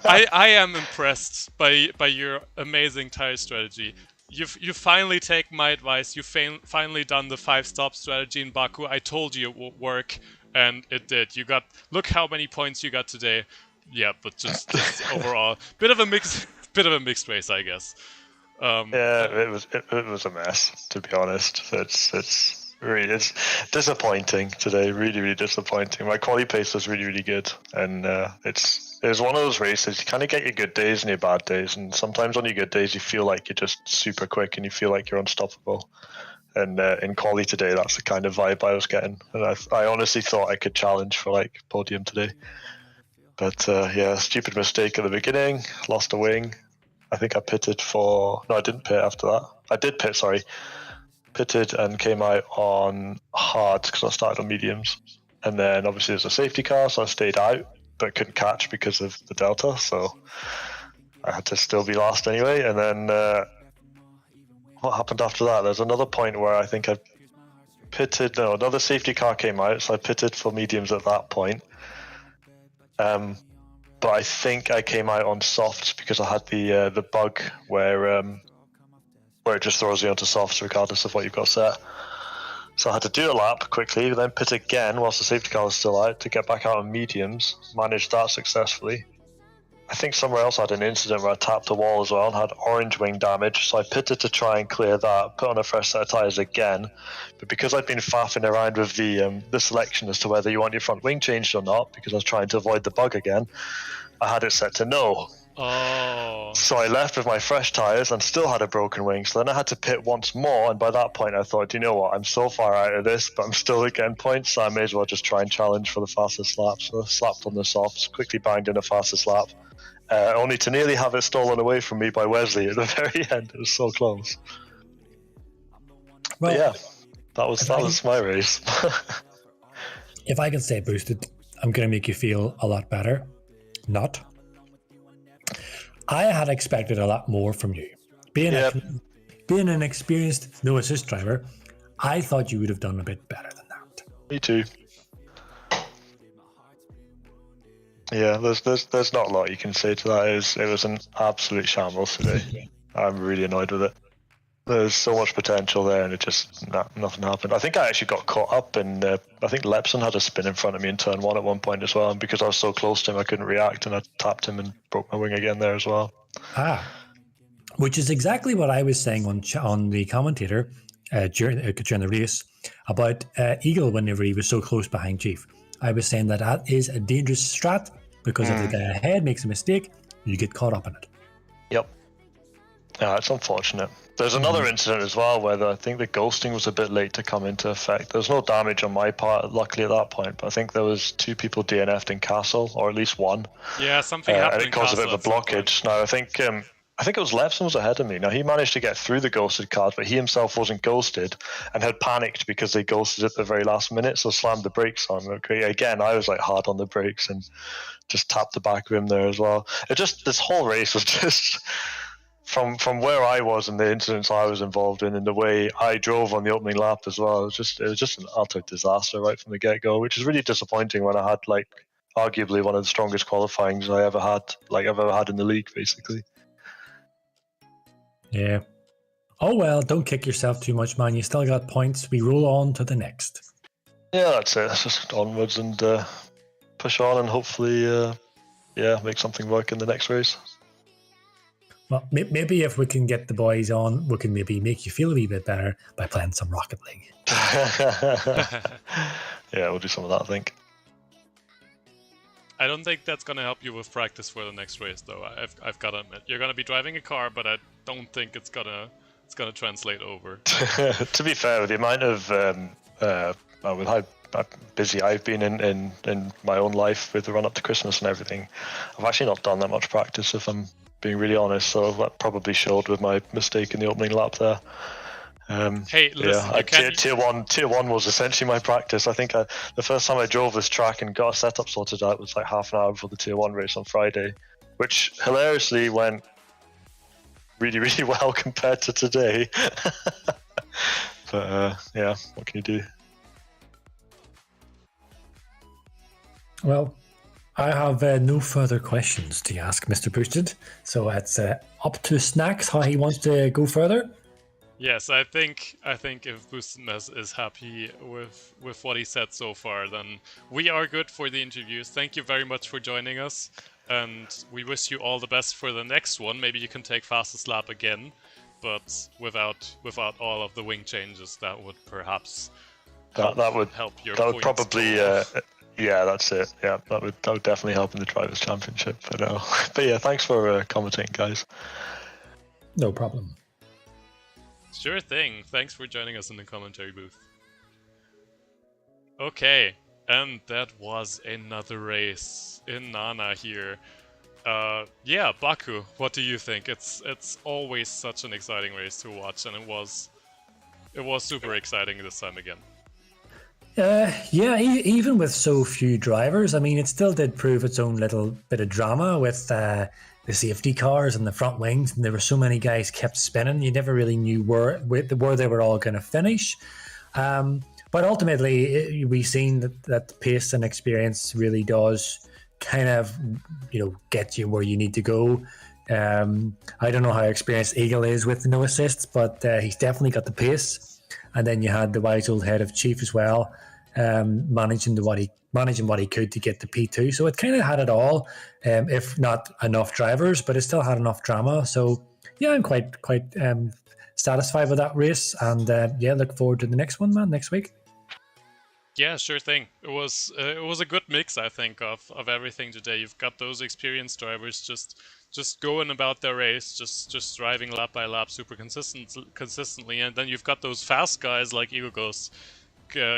I am impressed by your amazing tire strategy. You finally take my advice. You finally done the 5-stop strategy in Baku. I told you it would work, and it did. Look how many points you got today. Yeah, but just overall, bit of a mixed race, I guess. Yeah, it was a mess, to be honest. It's disappointing today. Really, really disappointing. My quali pace was really, really good, and it was one of those races. You kind of get your good days and your bad days, and sometimes on your good days you feel like you're just super quick and you feel like you're unstoppable. And in quali today, that's the kind of vibe I was getting, and I honestly thought I could challenge for like podium today. But yeah, stupid mistake at the beginning. Lost a wing. I think I pitted no, I didn't pit after that. I did pit, sorry. Pitted and came out on hards because I started on mediums. And then obviously there's a safety car, so I stayed out, but couldn't catch because of the delta. So I had to still be last anyway. And then what happened after that? There's another point where I think I pitted. No, another safety car came out, so I pitted for mediums at that point. But I think I came out on softs because I had the bug where it just throws you onto softs regardless of what you've got set. So I had to do a lap quickly, then pit again whilst the safety car was still out to get back out on mediums. Managed that successfully. I think somewhere else I had an incident where I tapped a wall as well and had orange wing damage. So I pitted to try and clear that, put on a fresh set of tyres again. But because I'd been faffing around with the selection as to whether you want your front wing changed or not, because I was trying to avoid the bug again, I had it set to no. Oh. So I left with my fresh tyres and still had a broken wing. So then I had to pit once more. And by that point, I thought, you know what? I'm so far out of this, but I'm still getting points. So I may as well just try and challenge for the fastest lap. So I slapped on the softs, quickly banged in a fastest lap, only to nearly have it stolen away from me by Wesley at the very end. It was so close. Well, but yeah, that was my race. If I can stay boosted, I'm going to make you feel a lot better. Not. I had expected a lot more from you. Being an experienced no assist driver, I thought you would have done a bit better than that. Me too. Yeah, there's not a lot you can say to that. It was an absolute shambles today. I'm really annoyed with it. There's so much potential there, and it just nothing happened. I think I actually got caught up, and I think Lepson had a spin in front of me in turn 1 at one point as well. And because I was so close to him, I couldn't react, and I tapped him and broke my wing again there as well. Which is exactly what I was saying on the commentator during the race about Eagle whenever he was so close behind Chief. I was saying that is a dangerous strat because if the guy ahead makes a mistake, you get caught up in it. Yep. Yeah, it's unfortunate. There's another incident as well where I think the ghosting was a bit late to come into effect. There was no damage on my part, luckily, at that point, but I think there was 2 people DNF'd in Castle, or at least 1. Yeah, something happened. And it caused a bit of a blockage. Now, I think it was Lepson was ahead of me. Now, he managed to get through the ghosted cars, but he himself wasn't ghosted and had panicked because they ghosted at the very last minute, so slammed the brakes on. Okay, again, I was like hard on the brakes and just tapped the back of him there as well. This whole race was just... From where I was and the incidents I was involved in and the way I drove on the opening lap as well, it was just an utter disaster right from the get-go, which is really disappointing when I had arguably one of the strongest qualifyings I've ever had in the league, basically. Yeah. Oh well, don't kick yourself too much, man. You still got points. We roll on to the next. Yeah, that's it. It's just onwards and push on and hopefully make something work in the next race. Well, maybe if we can get the boys on, we can maybe make you feel a wee bit better by playing some Rocket League. Yeah, we'll do some of that, I think. I don't think that's gonna help you with practice for the next race, though. I've got to admit, you're gonna be driving a car, but I don't think it's gonna translate over. To be fair, with the amount of with how busy I've been in my own life with the run up to Christmas and everything, I've actually not done that much practice, if I'm being really honest. So that probably showed with my mistake in the opening lap there. Hey, listen, tier one was essentially my practice. I think the first time I drove this track and got a setup sorted out was like half an hour before the tier 1 race on Friday, which hilariously went really, really well compared to today. But what can you do? Well, I have no further questions to ask Mr. Boosted, so it's up to Snacks how he wants to go further. Yes, I think if Boostedness is happy with what he said so far, then we are good for the interviews. Thank you very much for joining us, and we wish you all the best for the next one. Maybe you can take fastest lap again, but without all of the wing changes, that would perhaps help your. That would probably. Yeah, that's it. Yeah, that would definitely help in the Drivers' Championship. But yeah, thanks for commenting, guys. No problem. Sure thing. Thanks for joining us in the commentary booth. Okay, and that was another race in Nana here. Baku, what do you think? It's always such an exciting race to watch, and it was super exciting this time again. Even with so few drivers, I mean, it still did prove its own little bit of drama with the safety cars and the front wings, and there were so many guys kept spinning. You never really knew where they were all going to finish. But ultimately, we've seen that pace and experience really does kind of, get you where you need to go. I don't know how experienced Eagle is with the no assists, but he's definitely got the pace. And then you had the wise old head of Chief as well. managing what he could to get to P2. So it kind of had it all, if not enough drivers, but it still had enough drama. So yeah, I'm quite satisfied with that race, and yeah, look forward to the next one, man, next week. Yeah, sure thing. It was a good mix, I think, of everything today. You've got those experienced drivers just going about their race, just driving lap by lap super consistently, and then you've got those fast guys like Eagle Ghost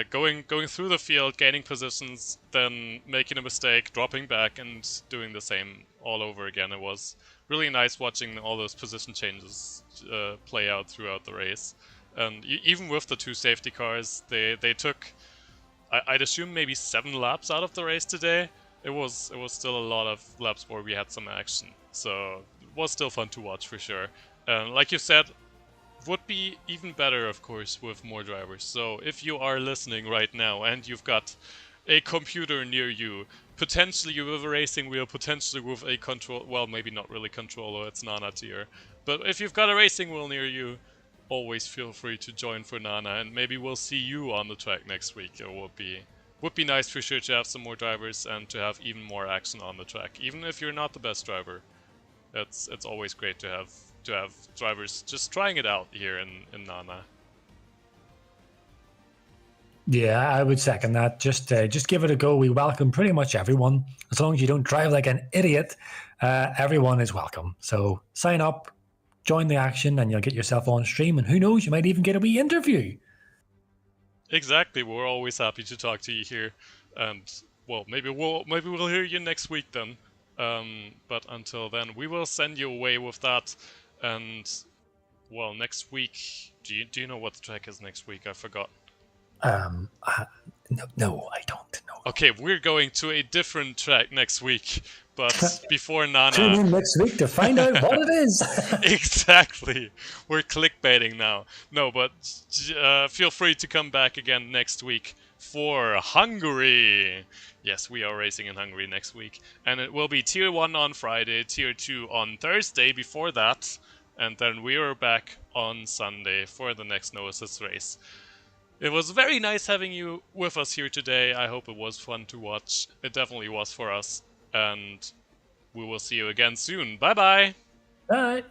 going through the field, gaining positions, then making a mistake, dropping back, and doing the same all over again. It was really nice watching all those position changes play out throughout the race. And even with the 2 safety cars, they took, I'd assume, maybe 7 laps out of the race today. It was still a lot of laps where we had some action, so it was still fun to watch for sure. Like you said, would be even better, of course, with more drivers. So if you are listening right now and you've got a computer near you, potentially with a racing wheel, potentially with a control, well, maybe not really controller, it's Nana tier, but if you've got a racing wheel near you, always feel free to join for Nana, and maybe we'll see you on the track next week. It would be nice for sure to have some more drivers and to have even more action on the track, even if you're not the best driver. It's always great to have drivers just trying it out here in Nana. Yeah, I would second that. Just give it a go. We welcome pretty much everyone. As long as you don't drive like an idiot, everyone is welcome. So sign up, join the action, and you'll get yourself on stream. And who knows, you might even get a wee interview. Exactly. We're always happy to talk to you here. And, well, maybe we'll hear you next week then. But until then, we will send you away with that. And, well, next week, do you know what the track is next week? I forgot. No, I don't know. Okay, we're going to a different track next week, but before Nana... Tune in next week to find out what it is. Exactly. We're clickbaiting now. No, but feel free to come back again next week for Hungary. Yes, we are racing in Hungary next week. And it will be Tier 1 on Friday, Tier 2 on Thursday before that. And then we are back on Sunday for the next No Assist race. It was very nice having you with us here today. I hope it was fun to watch. It definitely was for us. And we will see you again soon. Bye-bye. Bye.